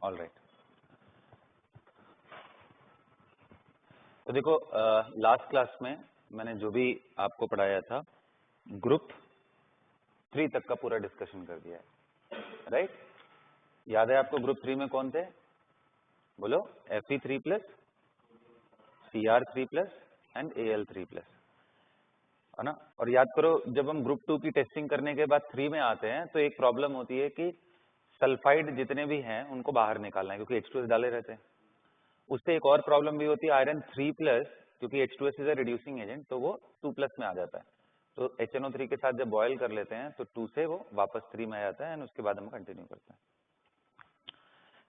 All right. तो देखो last class में मैंने जो भी आपको पढ़ाया था ग्रुप 3 तक का पूरा डिस्कशन कर दिया है, राइट? याद है आपको ग्रुप 3 में कौन थे? बोलो, Fe3 plus, Cr3 plus and Al3 plus, है ना? और याद करो जब हम ग्रुप 2 की टेस्टिंग करने के बाद 3 में आते हैं तो एक प्रॉब्लम होती है कि सल्फाइड जितने भी हैं उनको बाहर निकालना है क्योंकि H2S डाले रहते हैं। उससे एक और प्रॉब्लम भी होती है आयरन 3 प्लस, क्योंकि H2S is a reducing agent तो वो 2 प्लस में आ जाता है। तो HNO3 के साथ जब बॉयल कर लेते हैं तो 2 से वो वापस 3 में आ जाता है एंड उसके बाद हम कंटिन्यू करते हैं।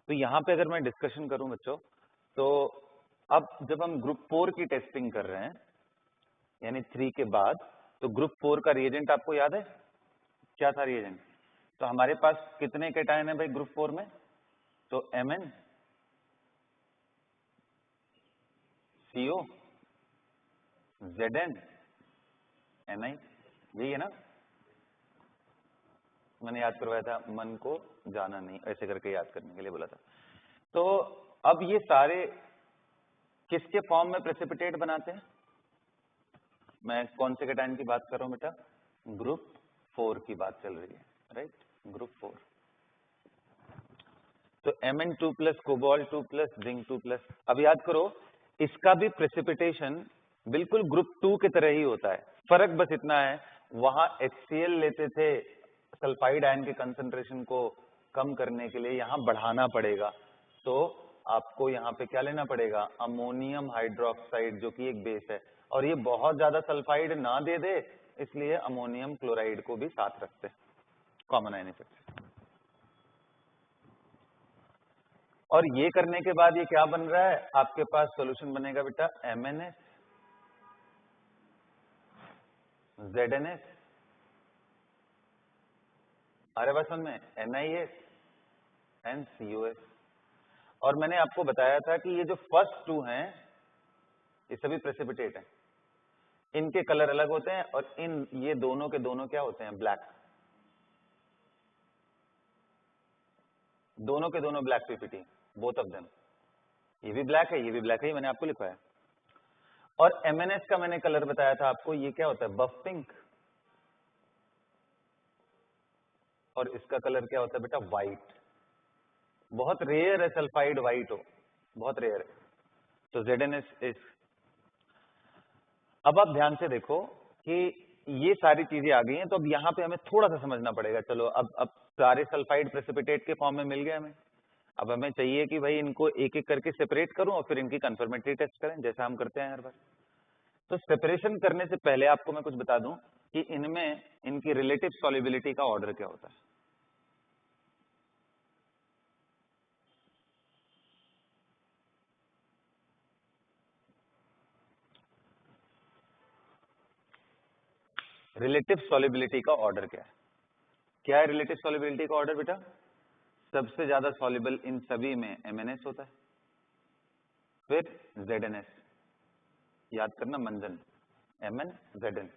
तो यहाँ पे अगर मैं डिस्कशन करूं बच्चों, तो अब जब हम ग्रुप 4 की टेस्टिंग कर रहे हैं यानी 3 के बाद, तो ग्रुप 4 का रिएजेंट आपको याद है क्या था रिएजेंट? तो हमारे पास कितने कैटायन है भाई ग्रुप 4 में? तो Mn, CO, Zn, Ni, यही है ना? मैंने याद करवाया था, मन को जाना नहीं, ऐसे करके याद करने के लिए बोला था। तो अब ये सारे किसके फॉर्म में प्रेसिपिटेट बनाते हैं? मैं कौन से कैटायन की बात कर रहा हूं बेटा? ग्रुप 4 की बात चल रही है, राइट? ग्रुप 4। तो Mn2 plus, cobalt 2 plus, zinc 2 plus. अब याद करो इसका भी प्रेसिपिटेशन बिल्कुल ग्रुप 2 की तरह ही होता है। फर्क बस इतना है, वहां HCl लेते थे सल्फाइड आयन के कंसंट्रेशन को कम करने के लिए, यहां बढ़ाना पड़ेगा। तो आपको यहाँ पे क्या लेना पड़ेगा? अमोनियम हाइड्रोक्साइड, जो कि एक बेस है, और ये बहुत ज्यादा सल्फाइड ना दे दे, इसलिए अमोनियम क्लोराइड को भी साथ रखते हैं, कॉमन आयन इफेक्ट। और ये करने के बाद ये क्या बन रहा है? आपके पास सॉल्यूशन बनेगा बेटा MnS, ZnS, अरे बस में NiS एंड COS। और मैंने आपको बताया था कि ये जो फर्स्ट 2 हैं ये सभी प्रेसिपिटेट हैं, इनके कलर अलग होते हैं, और ये दोनों के दोनों क्या होते हैं? ब्लैक। दोनों के दोनों black PPT, both of them. ये भी ब्लैक है, ये भी ब्लैक है, मैंने आपको लिखवाया। और MnS का मैंने कलर बताया था आपको, ये क्या होता है? बफ पिंक। और इसका कलर क्या होता है बेटा? व्हाइट। बहुत रेयर है सल्फाइड व्हाइट हो, बहुत रेयर है। तो ZnS इज। अब आप ध्यान से देखो कि ये सारी चीजें आ गई हैं, तो अब यहाँ पे हमें थोड़ा सा समझना पड़ेगा। चलो अब सारे सल्फाइड प्रेसिपिटेट के फॉर्म में मिल गए हमें। अब हमें चाहिए कि भाई इनको एक एक करके सेपरेट करूं और फिर इनकी कंफर्मेटरी टेस्ट करें, जैसा हम करते हैं हर बार। तो सेपरेशन करने से पहले आपको मैं कुछ बता दूं कि इनमें इनकी रिलेटिव सॉल्युबिलिटी का ऑर्डर क्या होता है। रिलेटिव सॉल्युबिलिटी का ऑर्डर क्या है? क्या है रिलेटिव सॉल्युबिलिटी का ऑर्डर बेटा? सबसे ज्यादा सॉल्युबल इन सभी में MnS होता है, फिर ZnS, याद करना मंजन, Mn Zn,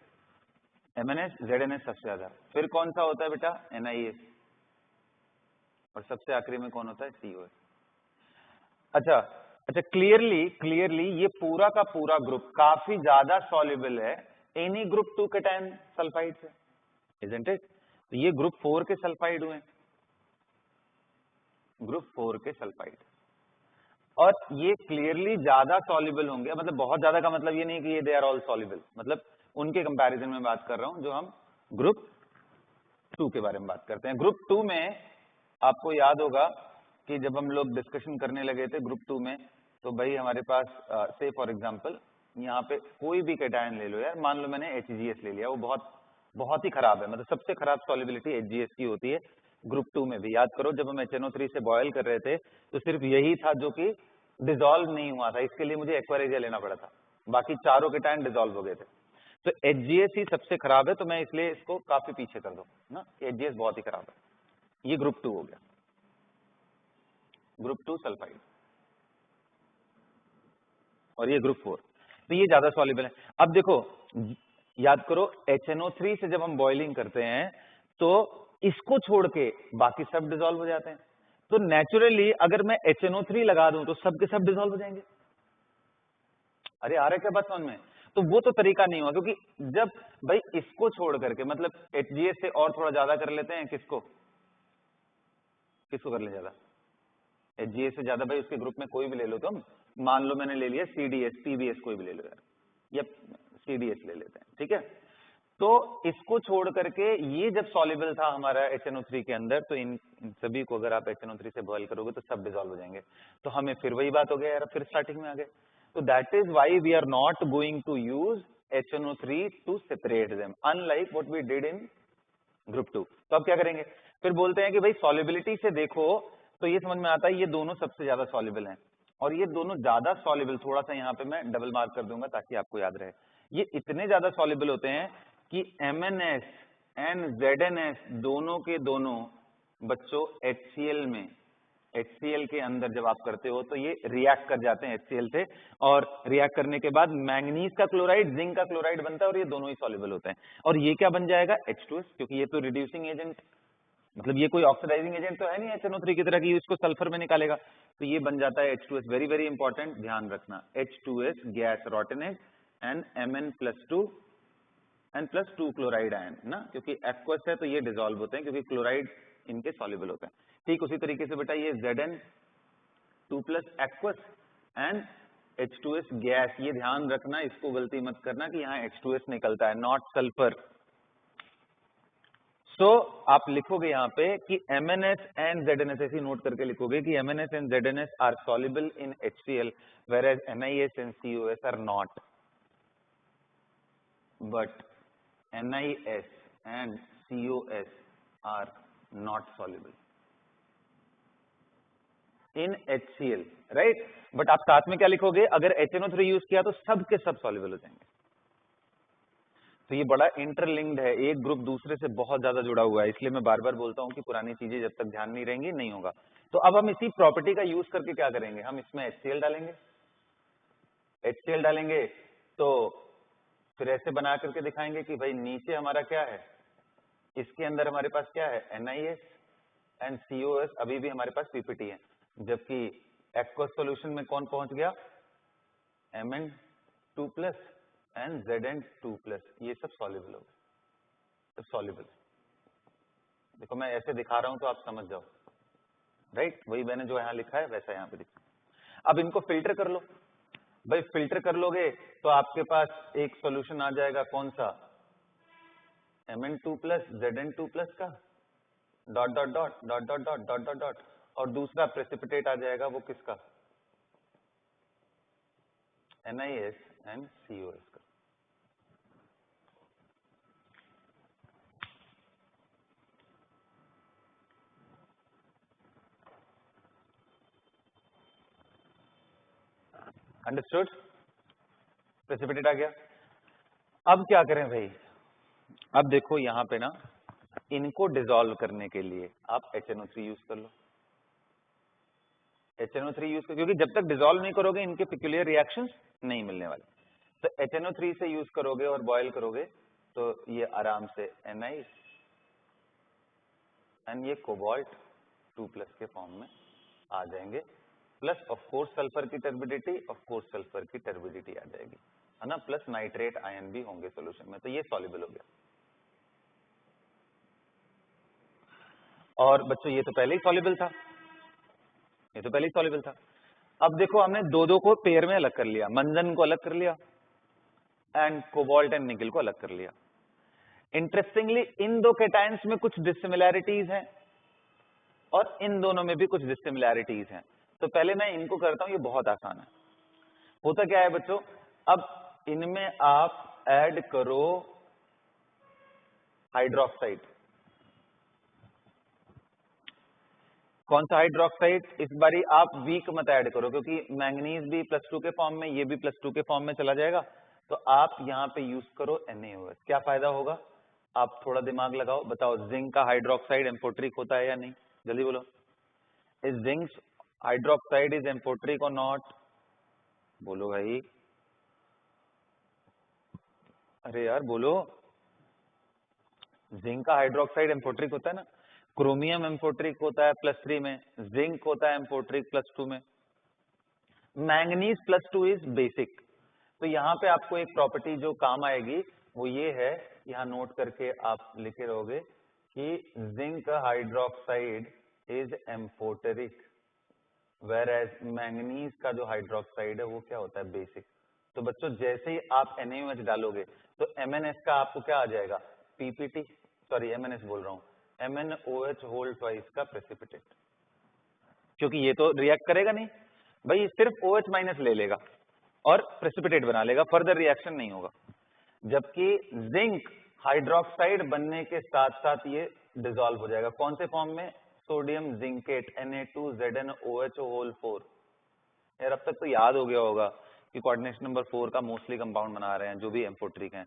MnS ZnS सबसे ज्यादा, फिर कौन सा होता है बेटा? NiS, और सबसे आखिरी में कौन होता है? COS। अच्छा अच्छा, क्लियरली ये पूरा का पूरा ग्रुप काफी ज्यादा सॉल्युबल है एनी ग्रुप 2 कैटायन सल्फाइड से, इजंट इट? तो ये ग्रुप 4 के सल्फाइड हुए, ग्रुप 4 के सल्फाइड, और ये क्लियरली ज्यादा सॉल्युबल होंगे। मतलब बहुत ज्यादा का मतलब ये नहीं कि ये दे आर ऑल सॉल्युबल, मतलब उनके कंपैरिजन में बात कर रहा हूं जो हम ग्रुप 2 के बारे में बात करते हैं। ग्रुप 2 में आपको याद होगा कि जब हम लोग डिस्कशन करने लगे थे ग्रुप 2 में, तो भाई हमारे पास से फॉर एग्जांपल यहाँ पे कोई भी कैटायन ले लो यार, मान लो मैंने HGS ले लिया, वो बहुत ही खराब है, मतलब सबसे खराब सॉल्युबिलिटी HGS की होती है ग्रुप 2 में भी। याद करो जब हम HNO3 से बॉयल कर रहे थे तो सिर्फ यही था जो कि डिसॉल्व नहीं हुआ था, इसके लिए मुझे एक्वारेजिया लेना पड़ा था, बाकी चारों कैटायन डिसॉल्व हो गए थे। तो HGS ही सबसे खराब है, तो मैं इसलिए इसको काफी पीछे कर दूं ना, HGS बहुत ही खराब है। ये ग्रुप 2 हो गया, ग्रुप 2 सल्फाइड, और ये ग्रुप 4, तो ये ज्यादा सॉल्युबल है। अब देखो याद करो HNO3 से जब हम बॉइलिंग करते हैं तो इसको छोड़ के बाकी सब डिसॉल्व हो जाते हैं, तो नेचुरली अगर मैं HNO3 लगा दूं तो सब के सब डिसॉल्व हो जाएंगे। अरे आ रहा है क्या बात समझ में? तो वो तो तरीका नहीं हुआ, क्योंकि जब भाई इसको छोड़ करके मतलब HGS से और थोड़ा ज्यादा कर लेते हैं, किसको किसको कर ले ज्यादा? HGS से ज्यादा भाई उसके ग्रुप में कोई भी ले लो तुम, मान लो मैंने ले लिया CDS PBS, कोई भी ले लो यार, या CDS ले लेते हैं, ठीक है। तो इसको छोड़ करके ये जब सॉल्युबल था हमारा HNO3 के अंदर, तो इन सभी को अगर आप HNO3 से बॉयल करोगे तो सब डिसॉल्व हो जाएंगे। तो हमें फिर वही बात हो गया यार, फिर स्टार्टिंग में आ गए। तो that is why we are not going to use HNO3 to separate them, unlike what we did in group 2। तो अब क्या करेंगे, फिर बोलते हैं कि भाई सॉल्युबिलिटी से देखो तो ये समझ में आता है ये दोनों सबसे ज्यादा सॉल्युबल हैं, और ये दोनों ज्यादा सॉल्युबल, थोड़ा सा यहाँ पे मैं डबल मार्क कर दूंगा ताकि आपको याद रहे, ये इतने ज्यादा सॉल्युबल होते हैं कि MnS एंड ZnS दोनों के दोनों बच्चों HCl में, HCl के अंदर जब आप करते हो तो ये रिएक्ट कर जाते हैं HCl से, और रिएक्ट करने के बाद मैंगनीज का क्लोराइड जिंक का क्लोराइड बनता है, और ये दोनों ही सॉल्युबल होते हैं। और ये क्या बन जाएगा? H2S, क्योंकि ये तो रिड्यूसिंग एजेंट, मतलब ये कोई ऑक्सीडाइजिंग एजेंट तो है नहीं HNO3 की तरह की इसको सल्फर में निकालेगा, तो ये बन जाता है H2S। वेरी वेरी इंपॉर्टेंट, ध्यान रखना, H2S gas rotten egg and Mn+2 and +2 chloride ion ना, क्योंकि एक्वस है तो ये डिसॉल्व होते हैं क्योंकि क्लोराइड इनके सॉल्युबल होते हैं। ठीक उसी तरीके से बेटा ये Zn2+ aqueous and H2S gas, ये ध्यान रखना, इसको गलती मत करना कि यहाँ H2S निकलता है, नॉट सल्फर। सो आप लिखोगे यहाँ पे कि MnS एंड ZnS, ऐसी नोट करके लिखोगे कि MnS and ZnS are soluble in HCl whereas NiS and COS are not, but NiS and COS are not soluble in HCl, right? But आप साथ में क्या लिखोगे, अगर HNO3 यूज किया तो सब के सब सॉल्युबल हो जाएंगे। तो ये बड़ा इंटरलिंक्ड है, एक ग्रुप दूसरे से बहुत ज्यादा जुड़ा हुआ है, इसलिए मैं बार बार बोलता हूं कि पुरानी चीजें जब तक ध्यान नहीं रहेंगी नहीं होगा। तो अब हम इसी प्रॉपर्टी का यूज करके क्या करेंगे, हम इसमें HCl डालेंगे, HCl डालेंगे तो फिर ऐसे बना करके दिखाएंगे कि भाई नीचे हमारा क्या है, इसके अंदर हमारे पास क्या है NiS एंड COS, अभी भी हमारे पास PPT है, जबकि एक्वस सॉल्यूशन में कौन पहुंच गया, Mn2+ एंड Zn2+, ये सब सॉल्युबल हो गए, सब सॉल्युबल। देखो मैं ऐसे दिखा रहा हूं तो आप समझ जाओ, राइट? वही मैंने जो यहाँ लिखा है वैसा यहाँ पे दिखा। अब इनको फिल्टर कर लो, भाई फिल्टर कर लोगे तो आपके पास एक सॉल्यूशन आ जाएगा, कौन सा, Mn2+ Zn2+ का dot dot dot dot dot dot dot dot dot, और दूसरा प्रेसिपिटेट आ जाएगा वो किसका, NiS एंड COS का। अंडरस्टूड? प्रेसिपिटेट आ गया। अब क्या करें भाई, अब देखो यहाँ पे ना, इनको डिसॉल्व करने के लिए आप HNO3 यूज कर लो, HNO3 यूज कर, क्योंकि जब तक डिसॉल्व नहीं करोगे इनके पिक्यूलियर रिएक्शंस नहीं मिलने वाले। तो HNO3 से यूज करोगे और बॉयल करोगे तो ये आराम से Ni एंड ये कोबाल्ट 2+ के फॉर्म में आ जाएंगे, प्लस ऑफ कोर्स सल्फर की टर्बिडिटी, ऑफ कोर्स सल्फर की टर्बिडिटी आ जाएगी, है ना, प्लस नाइट्रेट आयन भी होंगे सॉल्यूशन में, तो ये सॉल्युबल हो गया। और बच्चों ये तो पहले ही सॉल्युबल था, ये तो पहले ही सॉल्युबल था। अब देखो हमने दो दो को पेयर में अलग कर लिया, मंजन को अलग कर लिया एंड कोबाल्ट एंड निकल को अलग कर लिया। इंटरेस्टिंगली इन दो कैटायंस में कुछ डिसिमिलैरिटीज हैं और इन दोनों में भी कुछ डिसिमिलैरिटीज हैं। तो पहले मैं इनको करता हूं, ये बहुत आसान है। होता क्या है बच्चों, अब इनमें आप ऐड करो हाइड्रोक्साइड। कौन सा हाइड्रोक्साइड, इस बारी आप वीक मत ऐड करो, क्योंकि मैंगनीज भी +2 के फॉर्म में, ये भी +2 के फॉर्म में चला जाएगा। तो आप यहाँ पे यूज करो NaOH। क्या फायदा होगा, आप थोड़ा दिमाग लगाओ, बताओ जिंक का हाइड्रोक्साइड एम्फोट्रिक होता है या नहीं, जल्दी बोलो। Is zinc hydroxide is amphoteric और नॉट, बोलो भाई, अरे यार बोलो, जिंक का हाइड्रोक्साइड एम्फोट्रिक होता है ना। क्रोमियम एम्फोट्रिक होता है +3 में, जिंक होता है एम्फोट्रिक +2 में, मैंगनीज +2 इज बेसिक। तो यहाँ पे आपको एक प्रॉपर्टी जो काम आएगी वो ये है, यहाँ नोट करके आप लिखे रहोगे कि zinc hydroxide is amphoteric, whereas एज मैंगनीज का जो हाइड्रोक्साइड है वो क्या होता है, बेसिक। तो बच्चों जैसे ही आप NaOH डालोगे तो MnS का आपको क्या आ जाएगा, PPT, सॉरी MnS बोल रहा हूँ, MnOH होल ट्वाइस का प्रेसिपिटेट, क्योंकि ये तो रिएक्ट करेगा नहीं भाई, सिर्फ OH माइनस ले लेगा और प्रेसिपिटेट बना लेगा, फर्दर रिएक्शन नहीं होगा। जबकि जिंक हाइड्रोक्साइड बनने के साथ साथ ये डिसॉल्व हो जाएगा, कौन से फॉर्म में, सोडियम जिंकेट Na2ZnOH होल 4। यार अब तक तो याद हो गया होगा कि कोऑर्डिनेशन नंबर 4 का मोस्टली कंपाउंड बना रहे हैं जो भी एम्फोट्रिक हैं।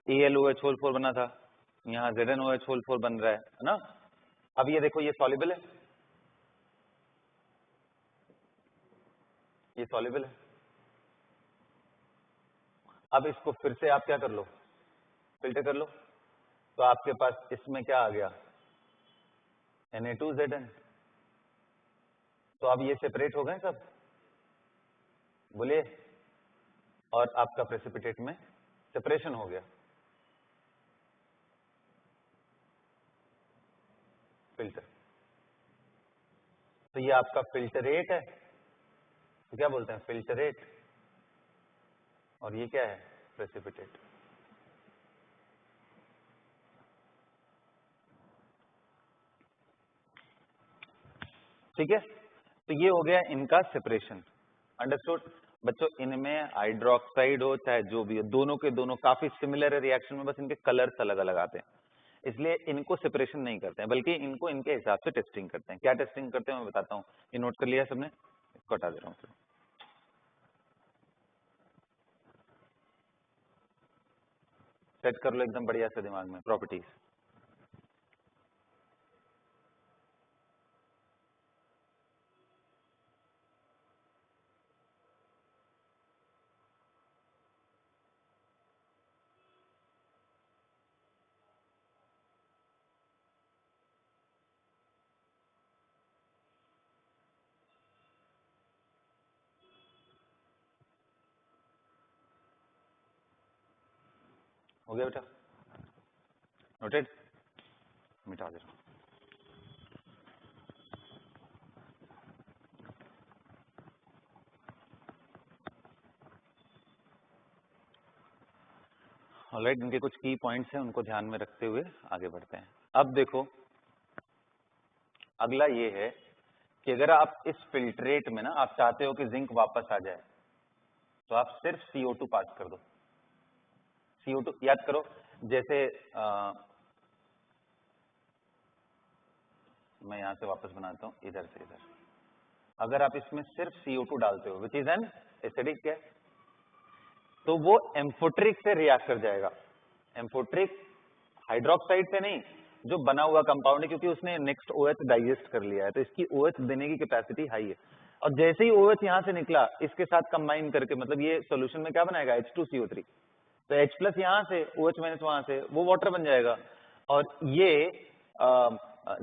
AlOH होल 4 बना था, यहाँ ZnOH होल 4 बन रहा है ना। अब ये देखो, ये सॉल्युबल है, ये सॉल्युबल है। अब इसको फिर से आप क्या कर लो, फिल्टर कर लो, तो आपके पास इसमें क्या आ गया, Na2Zn। तो अब ये सेपरेट हो गए सब, बोलिए, और आपका प्रेसिपिटेट में सेपरेशन हो गया। फिल्टर, तो ये आपका फिल्टरेट है, तो क्या बोलते हैं, फिल्टरेट, और ये क्या है, प्रेसिपिटेट। ठीक है, तो ये हो गया इनका सेपरेशन, अंडरस्टूड। बच्चों इनमें हाइड्रोक्साइड हो चाहे जो भी हो, दोनों के दोनों काफी सिमिलर है रिएक्शन में, बस इनके कलर्स अलग अलग आते हैं, इसलिए इनको सेपरेशन नहीं करते हैं, बल्कि इनको इनके हिसाब से टेस्टिंग करते हैं। क्या टेस्टिंग करते हैं मैं बताता हूँ, ये नोट कर लिया सबने, इसको हटा दे रहा हूँ। सेट कर लो एकदम बढ़िया से दिमाग में प्रॉपर्टीज। हो गया बेटा, नोटेड, मिटा दे रहा हूँ। ऑलराइट, इनके कुछ की पॉइंट्स हैं, उनको ध्यान में रखते हुए आगे बढ़ते हैं। अब देखो अगला ये है कि अगर आप इस फिल्ट्रेट में ना आप चाहते हो कि जिंक वापस आ जाए, तो आप सिर्फ CO2 पास कर दो। CO2 याद करो, जैसे मैं यहां से वापस बनाता हूं, इधर से इधर, अगर आप इसमें सिर्फ CO2 डालते हो which is an acidic gas, तो वो एम्फोट्रिक से रिएक्ट कर जाएगा। एम्फोट्रिक हाइड्रोक्साइड से नहीं, जो बना हुआ कंपाउंड है, क्योंकि उसने नेक्स्ट OH डाइजेस्ट कर लिया है, तो इसकी OH देने की कैपेसिटी हाई है। और जैसे ही OH यहां से निकला, इसके साथ कंबाइन करके, मतलब ये सॉल्यूशन में क्या बनाएगा, H2CO3, तो H+ यहां से, OH- वहां से, वो वाटर बन जाएगा, और ये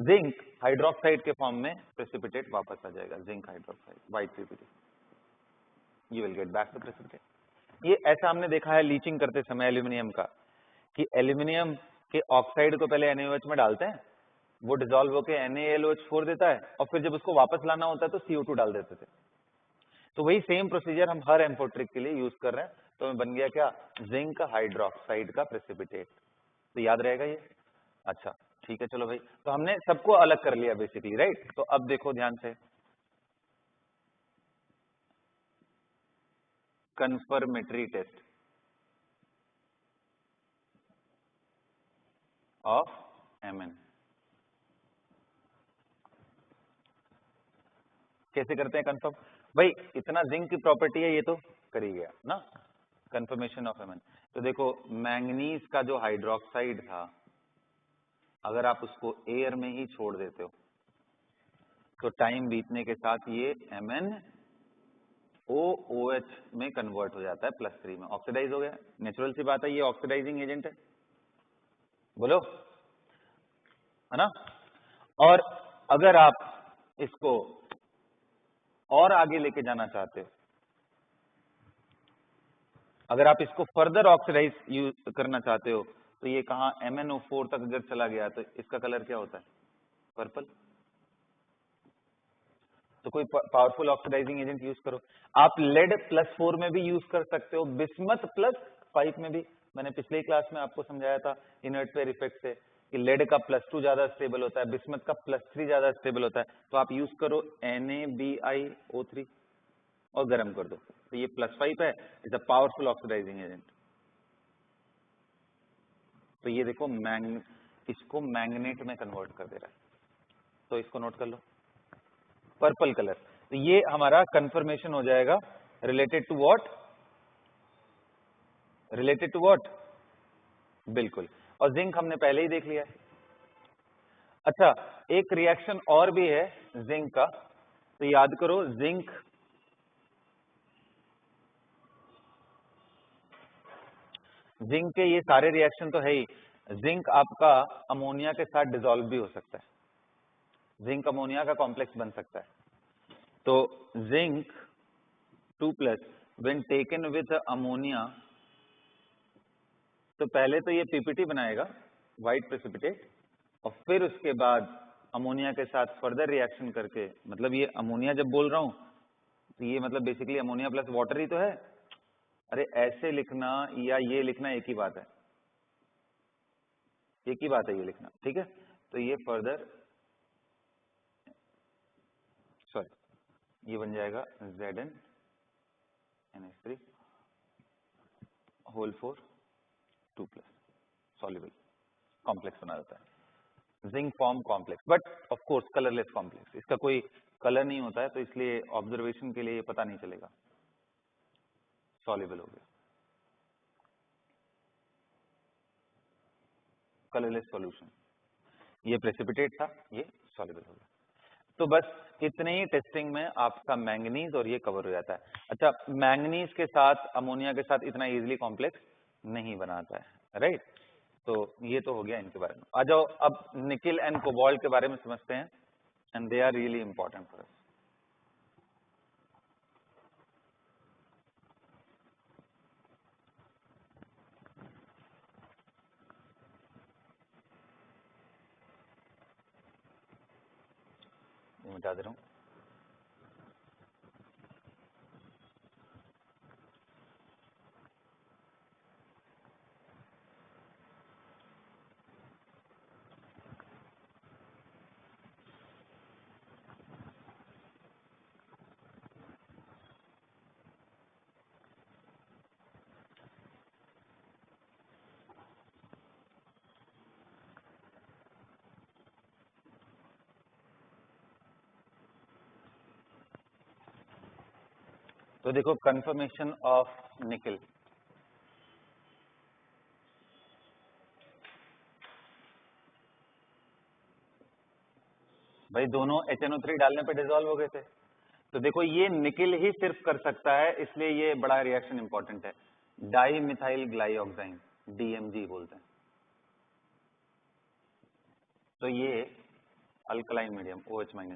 जिंक हाइड्रोक्साइड के फॉर्म में प्रेसिपिटेट वापस आ जाएगा, zinc hydroxide, white PPT, you will get back the precipitate. ये ऐसा हमने देखा है लीचिंग करते समय एल्यूमिनियम का, कि एल्यूमिनियम के ऑक्साइड को पहले NaOH में डालते हैं, वो डिसॉल्व होकर NaLOH4 देता है, और फिर जब उसको वापस लाना होता है तो CO2 डाल देते थे। तो वही सेम प्रोसीजर हम हर एम्फोट्रिक के लिए यूज कर रहे हैं, तो बन गया क्या, जिंक हाइड्रोक्साइड का प्रेसिपिटेट। तो याद रहेगा ये, अच्छा ठीक है, चलो भाई, तो हमने सबको अलग कर लिया बेसिकली, राइट। तो अब देखो ध्यान से, कंफर्मेटरी टेस्ट ऑफ Mn कैसे करते हैं कंफर्म, भाई इतना जिंक की प्रॉपर्टी है, ये तो कर ही गया ना, कंफर्मेशन ऑफ Mn। तो देखो मैंगनीज का जो हाइड्रोक्साइड था, अगर आप उसको एयर में ही छोड़ देते हो, तो टाइम बीतने के साथ ये MnOOH में कन्वर्ट हो जाता है +3 में, ऑक्सीडाइज हो गया, नेचुरल सी बात है, ये ऑक्सीडाइजिंग एजेंट है, बोलो, है ना। और अगर आप इसको और आगे लेके जाना चाहते हो, अगर आप इसको फर्दर ऑक्सीडाइज यूज करना चाहते हो, तो ये कहां MnO4 तक अगर चला गया तो इसका कलर क्या होता है? पर्पल। तो कोई पावरफुल ऑक्सीडाइजिंग एजेंट यूज करो। आप लेड +4 में भी यूज कर सकते हो, बिस्मथ +5 में भी। मैंने पिछले क्लास में आपको समझाया था इनर्ट पेयर इफेक्ट से कि लेड का +2 ज्यादा स्टेबल होता है, बिस्मथ का +3 ज्यादा स्टेबल होता है। तो आप यूज करो NaBiO3 और गर्म कर दो, तो ये +5 है, is a powerful oxidizing agent. तो ये देखो इसको मैग्नेट में कन्वर्ट कर दे रहा है, तो इसको नोट कर लो, पर्पल कलर। तो ये हमारा कंफर्मेशन हो जाएगा related to what? Related to what? बिल्कुल। और जिंक हमने पहले ही देख लिया है। अच्छा, एक रिएक्शन और भी है जिंक का, तो याद करो जिंक के ये सारे रिएक्शन तो है ही। जिंक आपका अमोनिया के साथ डिसॉल्व भी हो सकता है, जिंक अमोनिया का कॉम्प्लेक्स बन सकता है। तो zinc 2+ when taken with ammonia, तो पहले तो ये पीपीटी बनाएगा व्हाइट प्रेसिपिटेट, और फिर उसके बाद अमोनिया के साथ फर्दर रिएक्शन करके, मतलब ये अमोनिया जब बोल रहा हूं तो ये मतलब बेसिकली अमोनिया प्लस वाटर ही तो है। अरे ऐसे लिखना या ये लिखना एक ही बात है, एक ही बात है ये लिखना, ठीक है। तो ये फर्दर ये बन जाएगा ZnNH3 होल 4 2+ सॉल्युबल कॉम्प्लेक्स बना देता है, zinc form complex, but of course colourless complex. इसका कोई कलर नहीं होता है, तो इसलिए ऑब्जर्वेशन के लिए पता नहीं चलेगा, सॉल्युबल हो गया, कलरलेस सॉल्यूशन। ये प्रेसिपिटेट था, ये सॉल्युबल हो गया। तो बस इतने ही टेस्टिंग में आपका मैंगनीज और ये कवर हो जाता है। अच्छा, मैंगनीज के साथ अमोनिया के साथ इतना इजीली कॉम्प्लेक्स नहीं बनाता है, राइट। तो ये तो हो गया इनके बारे में। आ जाओ अब निकिल एंड कोबाल्ट के बारे में समझते हैं, and they are really important for us. मिटा दे रहा हूं। तो देखो कंफर्मेशन ऑफ निकिल, भाई दोनों HNO3 डालने पे डिसॉल्व हो गए थे। तो देखो ये निकिल ही सिर्फ कर सकता है, इसलिए ये बड़ा रिएक्शन इंपॉर्टेंट है। डाई मिथाइल ग्लाइऑक्साइन, DMG बोलते हैं। तो ये अल्कलाइन मीडियम OH- में,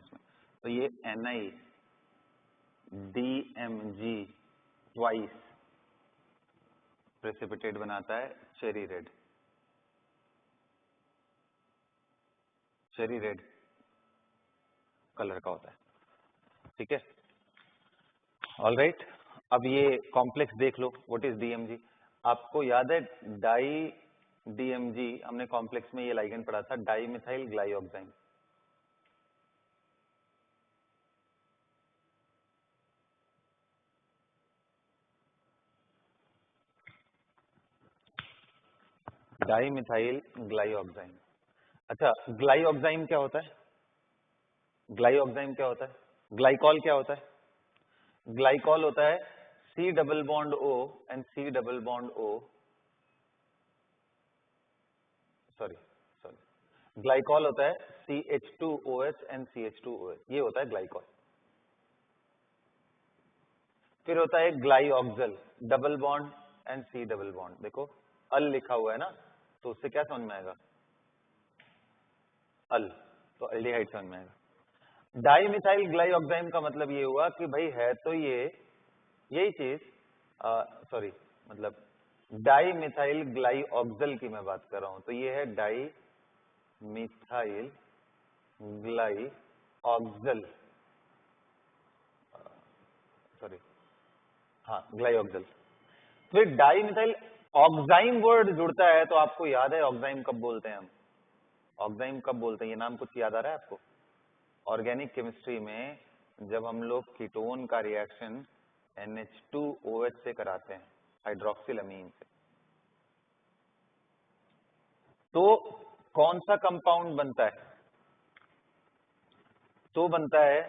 तो ये NiDMG ट्वाइस प्रेसिपिटेट बनाता है cherry red, cherry red colour का होता है, ठीक है। ऑल राइट, अब ये कॉम्प्लेक्स देख लो, व्हाट इज DMG। आपको याद है डाई DMG, हमने कॉम्प्लेक्स में ये लाइगेंड पढ़ा था, di methyl glyoxime. Di methyl glyoxime. अच्छा, ग्लाइऑक्साइन क्या होता है? ग्लाइऑक्साइन क्या होता है? ग्लाइकॉल क्या होता है? ग्लाइकॉल होता है C double bond O and C double bond O, sorry glycol होता है CH2OH एंड CH2OH, ये होता है ग्लाइकॉल। फिर होता है glyoxal, double bond and C double bond. देखो अल लिखा हुआ है ना, तो उससे क्या समझ में आएगा? अल। तो अल्डिहाइड समझ में आएगा। डाइमिथाइल ग्लाइऑक्साइम का मतलब ये हुआ कि भाई है तो ये यही चीज, सॉरी मतलब डाइमिथाइल ग्लाइऑक्सल की मैं बात कर रहा हूं, तो ये है डाइमिथाइल ग्लाइऑक्सल, सॉरी हाँ ग्लाइऑक्सल। फिर डाइमिथाइल ऑक्साइम वर्ड जुड़ता है तो आपको याद है ऑक्साइम कब बोलते हैं हम, ऑक्साइम कब बोलते हैं, ये नाम कुछ याद आ रहा है आपको? ऑर्गेनिक केमिस्ट्री में जब हम लोग कीटोन का रिएक्शन NH2OH से कराते हैं, हाइड्रोक्सिल अमीन से, तो कौन सा कंपाउंड बनता है? तो बनता है,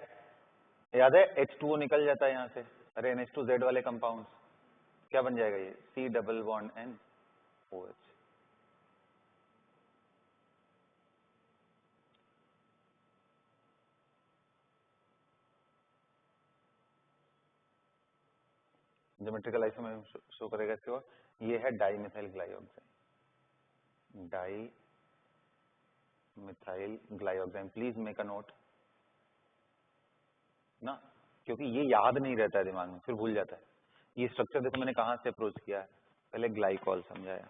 याद है H2O निकल जाता है यहां से, अरे NH2Z वाले कंपाउंड क्या बन जाएगा ये C double bond NOH। Geometrical isomer show करेगा इसके बाद, ये है dimethyl glyoxime, dimethyl glyoxime, please make a note ना, क्योंकि ये याद नहीं रहता है दिमाग में, फिर भूल जाता है। ये स्ट्रक्चर देखो मैंने कहां से अप्रोच किया है, पहले ग्लाइकॉल समझाया,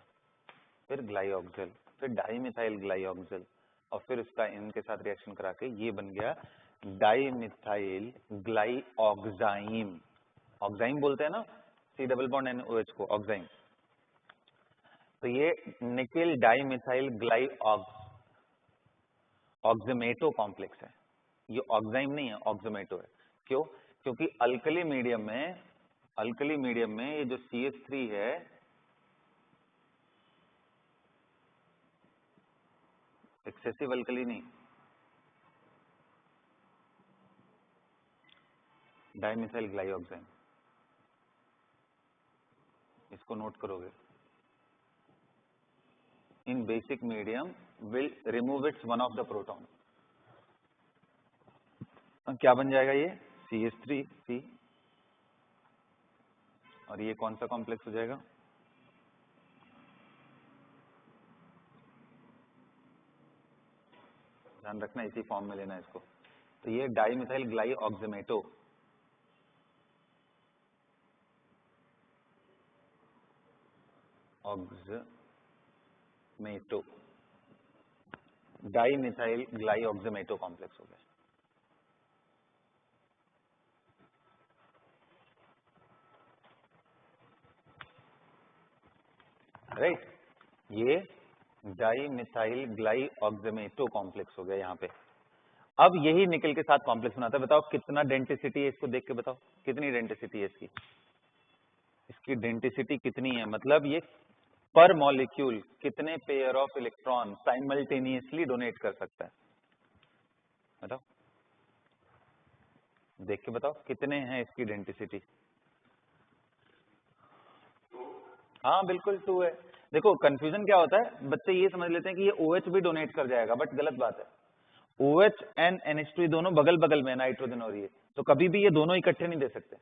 फिर ग्लाइऑक्सल, फिर डाइमिथाइल ग्लाइऑक्सल, और फिर उसका इनके साथ रिएक्शन करा के ये बन गया डाइमिथाइल ग्लाइऑक्साइम। ऑक्साइम बोलते हैं ना C डबल बॉन्ड NOH को, ऑक्साइम। तो ये निकेल डाइमिथाइल ऑक्सीमेटो कॉम्प्लेक्स है, ये ऑक्साइम नहीं है, ऑक्सीमेटो है। क्यों? क्योंकि अल्कली मीडियम में ये जो CH3 है, एक्सेसिव अल्कली नहीं, डाइमिथाइल ग्लाइऑक्साइम, इसको नोट करोगे, in basic medium will remove its one of the proton, क्या बन जाएगा ये CH3C, और ये कौन सा कॉम्प्लेक्स हो जाएगा, ध्यान रखना इसी फॉर्म में लेना इसको। तो ये डाइमिथाइल ग्लाइऑक्सीमेटो, ऑक्सीमेटो, डाइमिथाइल ग्लाइऑक्सीमेटो कॉम्प्लेक्स हो गया। राइट, ये डाइमिथाइल ग्लाइऑक्सीमेटो कॉम्प्लेक्स हो गया यहाँ पे। अब यही निकल के साथ कॉम्प्लेक्स बनाता है, बताओ कितना डेंसिटी है, इसको देख के बताओ कितनी डेंसिटी है इसकी, इसकी डेंसिटी कितनी है, मतलब ये पर मॉलिक्यूल कितने pair of electron simultaneously donate कर सकता है, बताओ, देख के बताओ कितने हैं इसकी डेंसिटी। हाँ बिल्कुल 2 है। देखो कंफ्यूजन क्या होता है, बच्चे ये समझ लेते हैं कि ये OH भी डोनेट कर जाएगा, बट गलत बात है। OH एंड NH2 दोनों बगल बगल में, नाइट्रोजन और ये, तो कभी भी ये दोनों इकट्ठे नहीं दे सकते,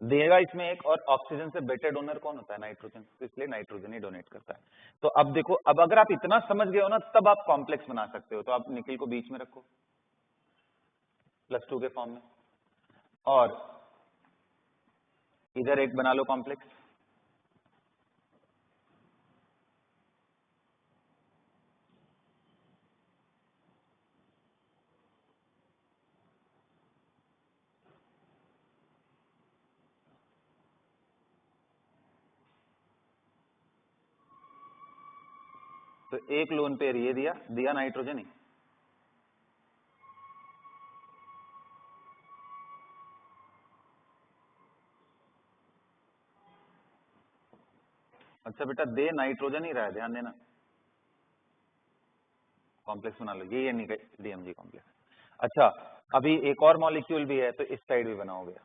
देगा इसमें एक, और ऑक्सीजन से बेटर डोनर कौन होता है, नाइट्रोजन, तो इसलिए नाइट्रोजन ही डोनेट करता है। तो अब देखो, अब अगर आप इतना समझ गए हो ना, तब आप कॉम्प्लेक्स बना सकते हो। तो आप निकिल को बीच में रखो +2 के फॉर्म में, और इधर एक बना लो कॉम्प्लेक्स, तो एक लोन पेयर ये दिया नाइट्रोजन ही, अच्छा बेटा दे नाइट्रोजन ही रहा है, ध्यान देना, कॉम्प्लेक्स बना लो, ये निकल DMG कॉम्प्लेक्स। अच्छा अभी एक और मॉलिक्यूल भी है, तो इस साइड भी बनाओगे।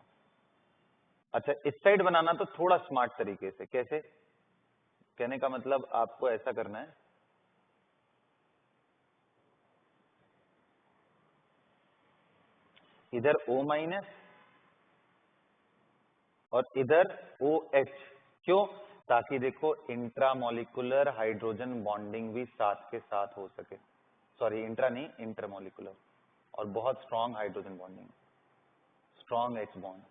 अच्छा इस साइड बनाना तो थोड़ा स्मार्ट तरीके से, कैसे, कहने का मतलब आपको ऐसा करना है, इधर O- और इधर OH, क्यों, ताकि देखो इंट्रामोलिकुलर हाइड्रोजन बॉन्डिंग भी साथ के साथ हो सके, सॉरी इंट्रा नहीं, इंटरमोलिकुलर, और बहुत strong hydrogen bonding, strong H bond.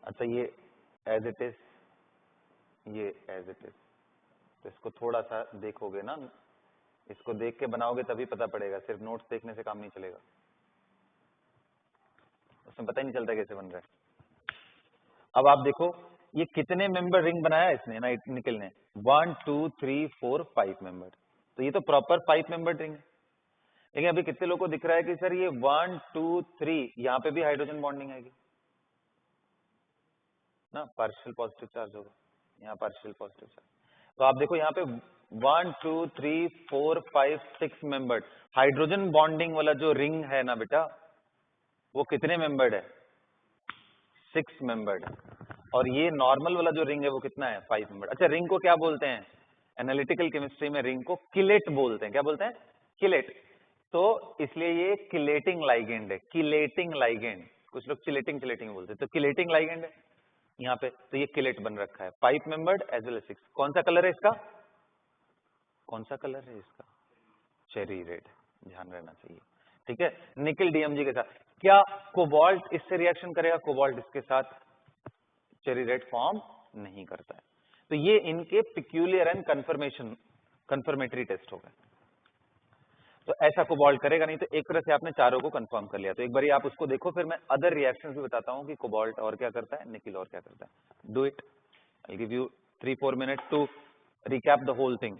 अच्छा ये एज इट इज, ये एज इट इज, तो इसको थोड़ा सा देखोगे ना, इसको देख के बनाओगे तभी पता पड़ेगा, सिर्फ नोट्स देखने से काम नहीं चलेगा, उसमें पता ही नहीं चलता कैसे बन रहा है। अब आप देखो ये कितने मेंबर रिंग बनाया इसने ना निकल ने, 1 2 3 4 5 मेंबर, तो ये तो प्रॉपर 5 मेंबर रिंग है। लेकिन अभी कितने लोगों को दिख रहा है कि सर ये 1 2 3 यहाँ पे भी हाइड्रोजन बॉन्डिंग आएगी ना, पार्शियल पॉजिटिव चार्ज होगा, यहाँ पार्शियल पॉजिटिव चार्ज। तो आप देखो यहाँ पे 1 2 3 4 5 6 मेंबर्ड हाइड्रोजन बॉन्डिंग वाला जो रिंग है ना बेटा, वो कितने मेंबर्ड है, 6 मेंबर्ड है। और ये नॉर्मल वाला जो रिंग है वो कितना है, 5 मेंबर्ड। अच्छा रिंग को क्या बोलते हैं, एनालिटिकल केमिस्ट्री में रिंग को किलेट बोलते हैं, क्या बोलते हैं, किलेट। तो इसलिए ये किलेटिंग लाइगेंड है, किलेटिंग लाइगेंड, कुछ लोग चिलेटिंग चिलेटिंग बोलते हैं, तो किलेटिंग लाइगेंड है यहाँ पे, तो ये किलेट बन रखा है, 5 मेंबर्ड एज वेल एज 6। कौन सा कलर है इसका, कौन सा कलर है इसका, चेरी रेड, ध्यान रहना चाहिए, ठीक है। निकल डीएमजी के साथ क्या कोबाल्ट इससे रिएक्शन करेगा, कोबाल्ट इसके साथ चेरी रेड फॉर्म नहीं करता है। तो ये इनके पिक्यूलियर एंड कंफर्मेटरी टेस्ट हो गए। तो ऐसा कोबाल्ट करेगा नहीं, तो एक तरह से आपने चारों को कंफर्म कर लिया। तो एक बार आप उसको देखो, फिर मैं अदर रिएक्शंस भी बताता हूं कि कोबाल्ट और क्या करता है, निकिल और क्या करता है। Do it, I give you 3-4 minute to recap the whole thing.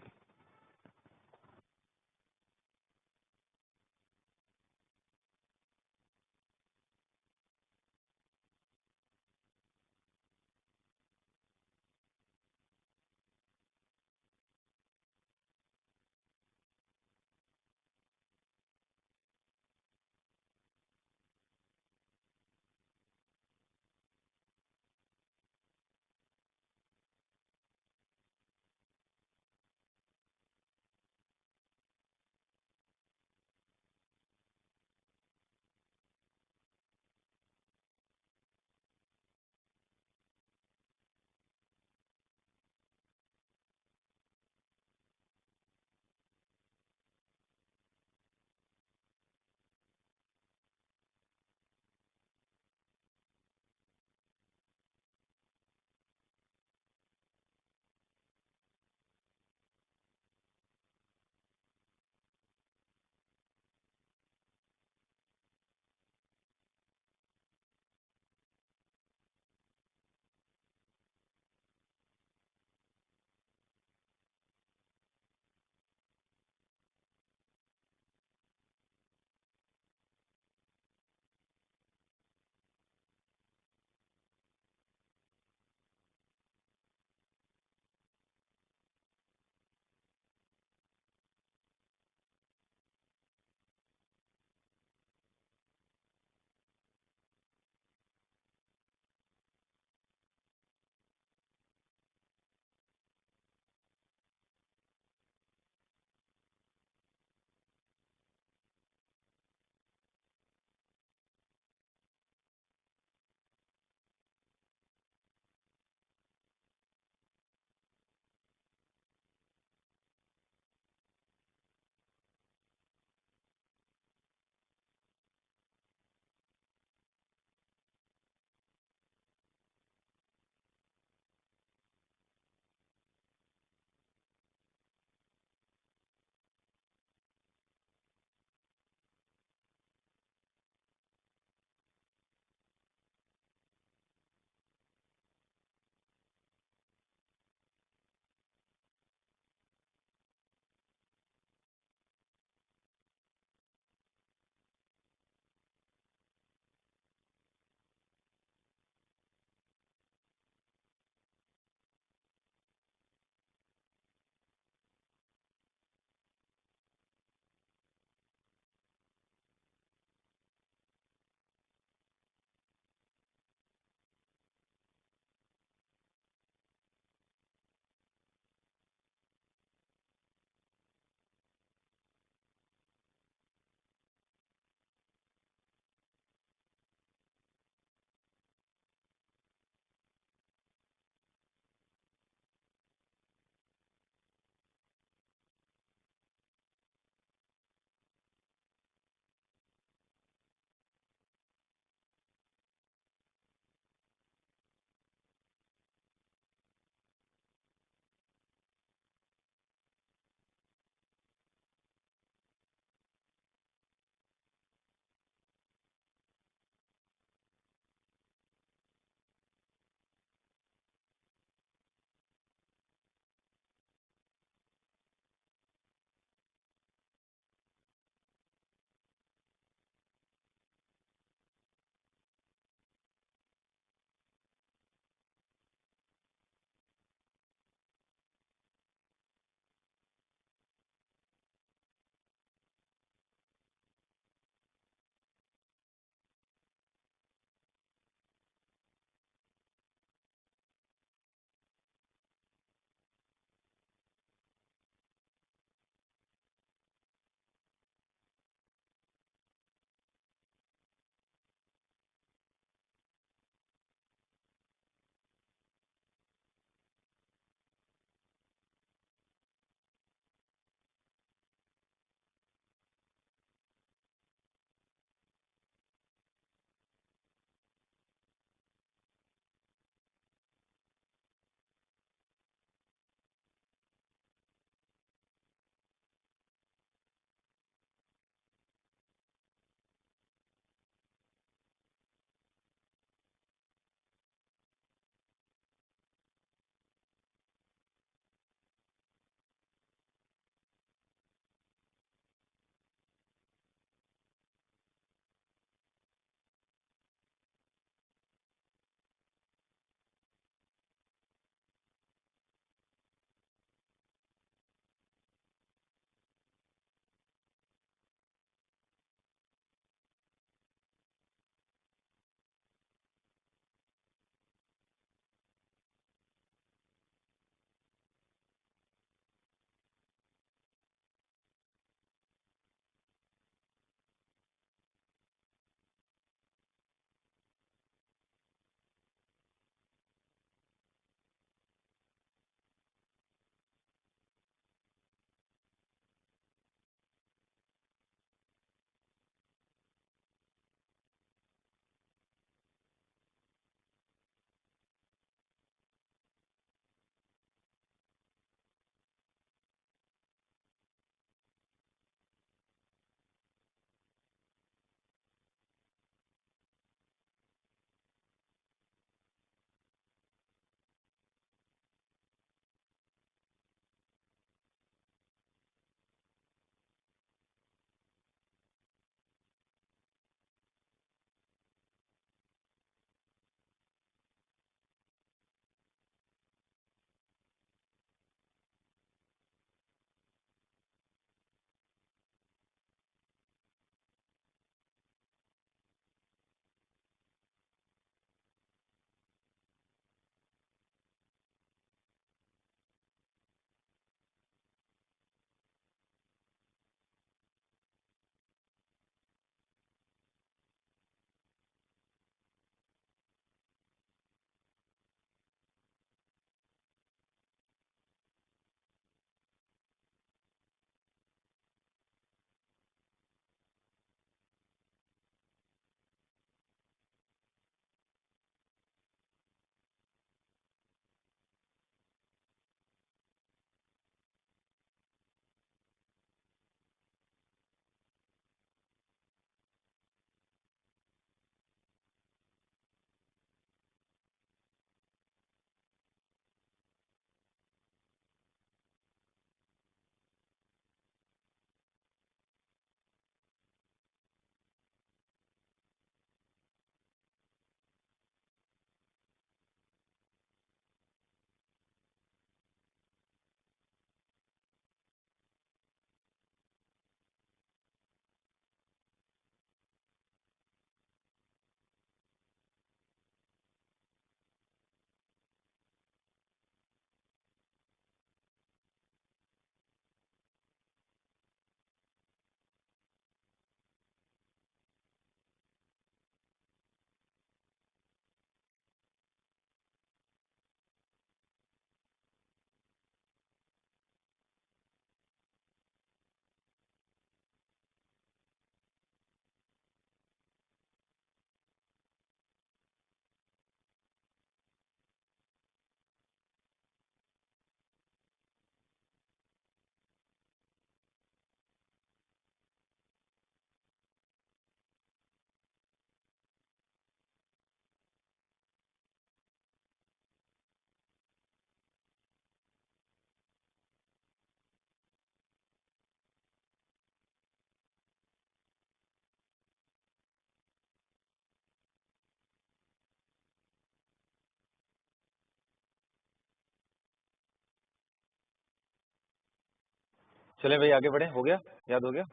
चले भाई आगे बढ़े, हो गया, याद हो गया?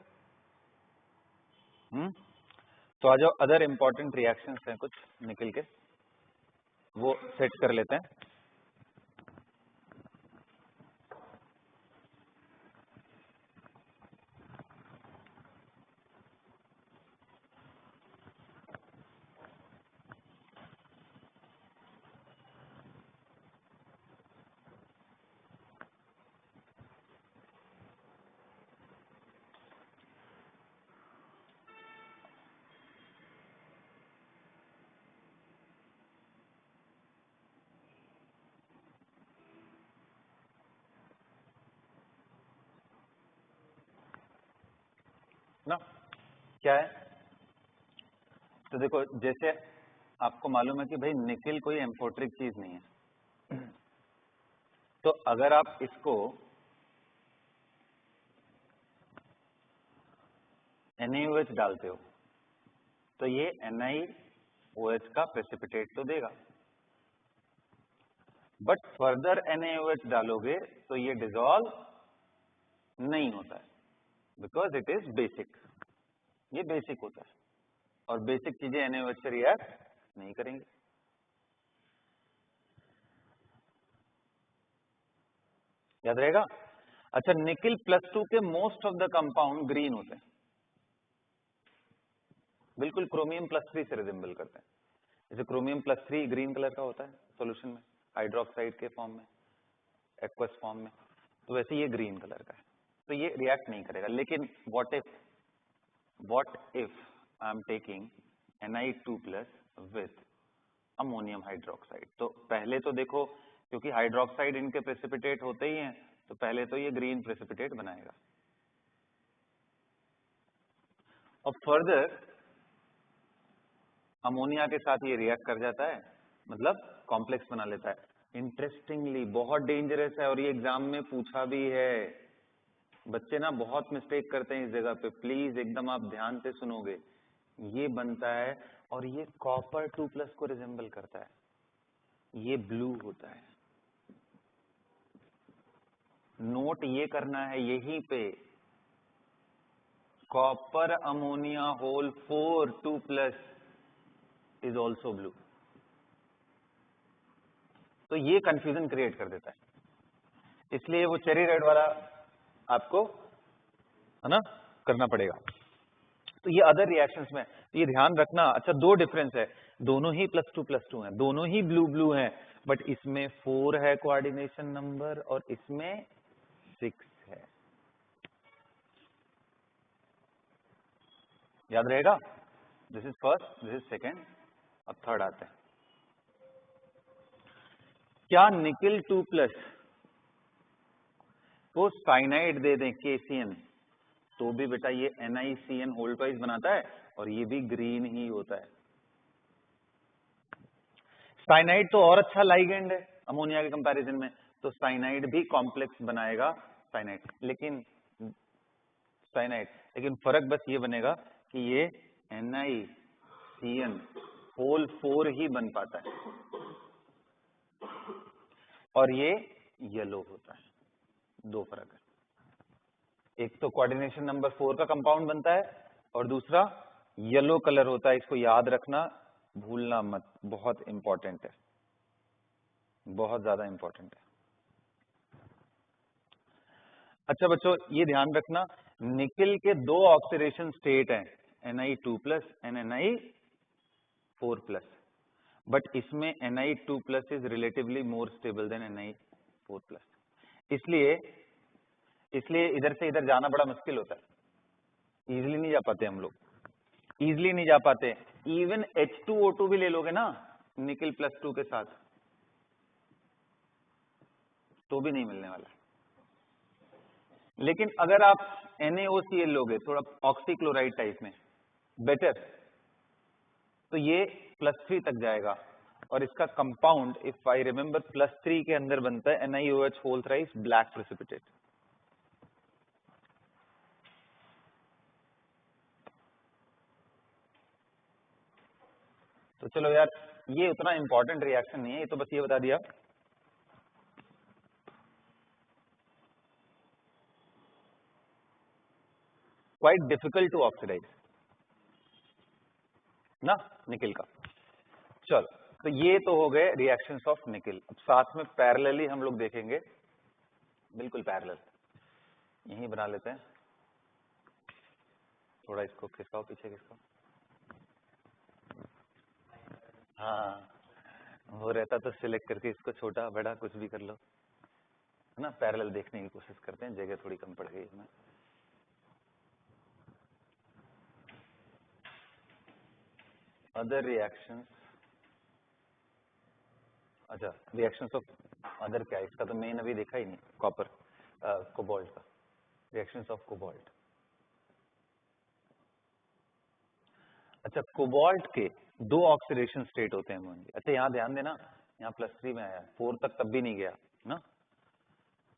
तो आ जाओ, अदर इंपॉर्टेंट रिएक्शंस हैं कुछ निकल के, वो सेट कर लेते हैं। ना क्या है, तो देखो जैसे आपको मालूम है कि भाई निकिल कोई एम्फोट्रिक चीज नहीं है, तो अगर आप इसको NaOH डालते हो तो ये NiOH का प्रेसिपिटेट तो देगा, बट फर्दर NaOH डालोगे तो ये डिसॉल्व नहीं होता है, बिकॉज इट इज बेसिक, ये बेसिक होता है और बेसिक चीजें NaOH से रिएक्ट नहीं करेंगी। याद रहेगा? अच्छा, निकिल +2 के most of the compound green होते हैं, बिल्कुल क्रोमियम +3 से रिजेंबल करते हैं। जैसे क्रोमियम +3 ग्रीन कलर का होता है सॉल्यूशन में, हाइड्रोक्साइड के फॉर्म में, एक्वस फॉर्म में, तो वैसे ये ग्रीन कलर का है, तो ये रिएक्ट नहीं करेगा। लेकिन what if I am taking Na2+ with ammonium hydroxide, तो पहले तो देखो क्योंकि हाइड्रोक्साइड इनके प्रेसिपिटेट होते ही हैं, तो पहले तो ये ग्रीन प्रेसिपिटेट बनाएगा और फर्दर अमोनिया के साथ ये रिएक्ट कर जाता है, मतलब कॉम्प्लेक्स बना लेता है। इंटरेस्टिंगली बहुत डेंजरस है और ये एग्जाम में पूछा भी है, बच्चे ना बहुत मिस्टेक करते हैं इस जगह पे, प्लीज एकदम आप ध्यान से सुनोगे। ये बनता है और ये कॉपर 2+ को रिजेंबल करता है, ये ब्लू होता है। नोट ये करना है यहीं पे, copper ammonia whole 4 2+ is also blue, तो ये कंफ्यूजन क्रिएट कर देता है, इसलिए वो चेरी रेड वाला आपको है ना करना पड़ेगा। तो ये अदर रिएक्शंस में ये ध्यान रखना। अच्छा, दो डिफरेंस है, दोनों ही +2+2 हैं, दोनों ही ब्लू ब्लू हैं, बट इसमें 4 है कोऑर्डिनेशन नंबर और इसमें 6 है। याद रहेगा? This is first, this is second, अब थर्ड आते हैं। क्या निकिल 2+ को साइनाइड दे दें KCN तो भी बेटा ये NiCN होल ट्वाइस बनाता है और ये भी ग्रीन ही होता है। साइनाइड तो और अच्छा लाइगेंड है अमोनिया के कंपैरिजन में, तो साइनाइड भी कॉम्प्लेक्स बनाएगा साइनाइड, लेकिन फर्क बस ये बनेगा कि ये NiCN होल 4 ही बन पाता है और ये येलो होता है। दो फर्क है, एक तो कोऑर्डिनेशन नंबर 4 का कंपाउंड बनता है और दूसरा येलो कलर होता है। इसको याद रखना, भूलना मत, बहुत इंपॉर्टेंट है, बहुत ज्यादा इंपॉर्टेंट है। अच्छा बच्चों, ये ध्यान रखना, निकिल के दो ऑक्सीडेशन स्टेट हैं, Na2+ एंड Na4+, बट इसमें Na2+ is relatively more stable then Na4+, इसलिए इधर से इधर जाना बड़ा मुश्किल होता है, इजीली नहीं जा पाते हम लोग, इजीली नहीं जा पाते। इवन H2O2 भी ले लोगे ना निकिल +2 के साथ तो भी नहीं मिलने वाला। लेकिन अगर आप NaOCl लोगे थोड़ा ऑक्सीक्लोराइड टाइप में बेटर, तो ये +3 तक जाएगा और इसका कंपाउंड इफ आई रिमेंबर +3 के अंदर बनता है NiOH whole thrice black precipitate. तो चलो यार, ये उतना इंपॉर्टेंट रिएक्शन नहीं है, ये तो बस ये बता दिया। क्वाइट डिफिकल्ट टू ऑक्सीडाइज ना निकिल का। चलो, तो ये तो हो गए रिएक्शंस ऑफ निकिल। अब साथ में पैरेलली हम लोग देखेंगे, बिल्कुल पैरेलल, यही बना लेते हैं। थोड़ा इसको खिसकाओ पीछे, खिसकाओ। हाँ, वो रहता तो सिलेक्ट करके इसको छोटा बड़ा कुछ भी कर लो, है ना। पैरेलल देखने की कोशिश करते हैं, जगह थोड़ी कम पड़ गई हमें। अदर रिएक्शंस, अच्छा रिएक्शंस ऑफ अदर क्या है, इसका तो मेन अभी देखा ही नहीं। कॉपर कोबाल्ट का, रिएक्शंस ऑफ कोबाल्ट। अच्छा, कोबाल्ट के दो ऑक्सीडेशन स्टेट होते हैं मोहन जी। अच्छा यहाँ ध्यान देना, यहाँ +3 में आया, 4 तक तब भी नहीं गया ना।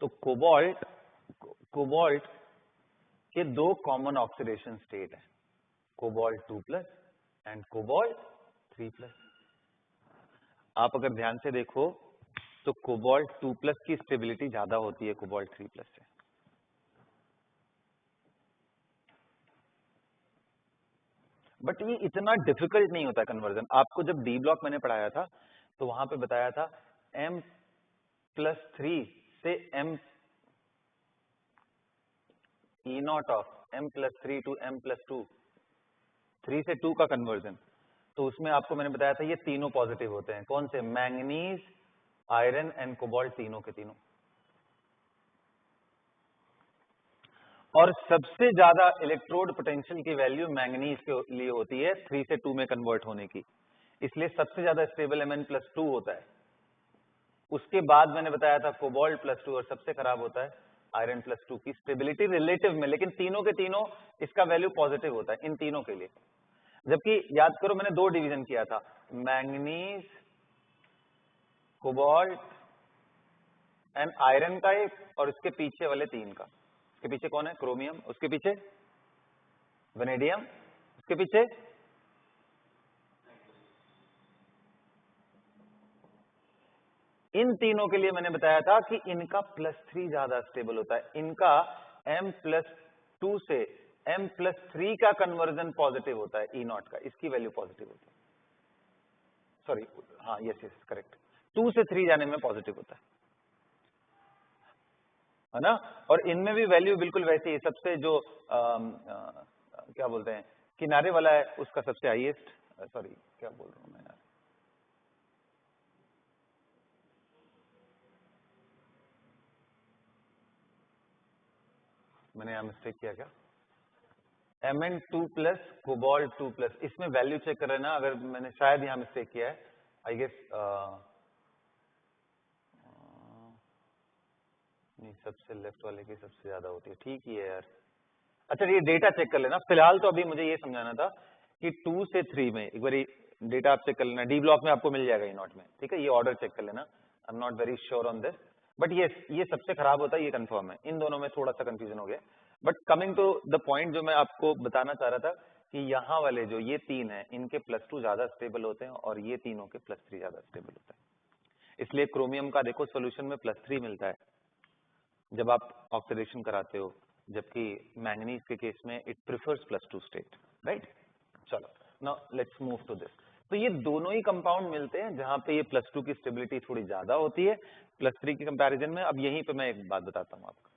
तो कोबाल्ट के दो कॉमन ऑक्सीडेशन स्टेट है, कोबाल्ट 2+ एंड कोबाल्ट 3+। आप अगर ध्यान से देखो तो कोबाल्ट 2+ की स्टेबिलिटी ज्यादा होती है कोबाल्ट 3+ से। बट ये इतना डिफिकल्ट नहीं होता कन्वर्जन। आपको जब डी ब्लॉक मैंने पढ़ाया था तो वहां पे बताया था M+3 से E0 of M+3 to M+2, 3 से 2 का कन्वर्जन। तो उसमें आपको मैंने बताया था ये तीनों पॉजिटिव होते हैं। कौन से? मैंगनीज, आयरन एंड कोबाल्ट, तीनों के तीनों। और सबसे ज्यादा इलेक्ट्रोड पोटेंशियल की वैल्यू मैंगनीज के लिए होती है 3 से 2 में कन्वर्ट होने की, इसलिए सबसे ज्यादा स्टेबल Mn+2 होता है। उसके बाद मैंने बताया था कोबाल्ट +2, और सबसे खराब होता है आयरन +2 की स्टेबिलिटी रिलेटिव में, लेकिन तीनों के तीनों इसका वैल्यू पॉजिटिव होता है इन तीनों के लिए। जबकि याद करो मैंने दो डिवीजन किया था, मैंगनीज, कोबाल्ट एंड आयरन का एक, और उसके पीछे वाले 3 का। उसके पीछे कौन है? क्रोमियम, उसके पीछे वेनेडियम, उसके पीछे इन तीनों के लिए मैंने बताया था कि इनका +3 ज्यादा स्टेबल होता है। इनका M+2 से M+3 का कन्वर्जन पॉजिटिव होता है E0 का, इसकी वैल्यू पॉजिटिव होती है। सॉरी, हाँ यस यस करेक्ट, 2 से 3 जाने में पॉजिटिव होता है ना। और इनमें भी वैल्यू बिल्कुल वैसी है। सबसे जो क्या बोलते हैं किनारे वाला है उसका सबसे हाईएस्ट, सॉरी क्या बोल रहा हूँ मैं यार, मैंने यहां मिस्टेक किया क्या? Mn2+, कोबाल्ट 2+, इसमें वैल्यू चेक कर रहे ना, अगर मैंने शायद यहां मिस्टेक किया है, आई गेस नहीं, सबसे लेफ्ट वाले की सबसे ज्यादा होती है, ठीक ही है यार। अच्छा ये डेटा चेक कर लेना, फिलहाल तो अभी मुझे ये समझाना था कि 2 से 3 में एक बार डेटा आप चेक कर लेना, डी ब्लॉक में आपको मिल जाएगा E0 में, ठीक है। ये ऑर्डर चेक कर लेना, I am not very sure on this, but ये सबसे खराब होता है, ये कंफर्म है। इन दोनों में थोड़ा सा कंफ्यूजन हो गया, but coming to the point जो मैं आपको बताना चाह रहा था कि यहाँ वाले जो ये 3 है, इनके +2 ज्यादा स्टेबल होते हैं और ये तीनों के +3 ज्यादा स्टेबल होता है। इसलिए क्रोमियम का देखो सोल्यूशन में +3 मिलता है जब आप ऑक्सीडेशन कराते हो, जबकि मैंगनीज के केस में इट प्रिफर्स +2 स्टेट, राइट। चलो now let's move to this. तो ये दोनों ही कंपाउंड मिलते हैं जहां पे ये +2 की स्टेबिलिटी थोड़ी ज्यादा होती है +3 के कंपैरिजन में। अब यहीं पे मैं एक बात बताता हूं आपको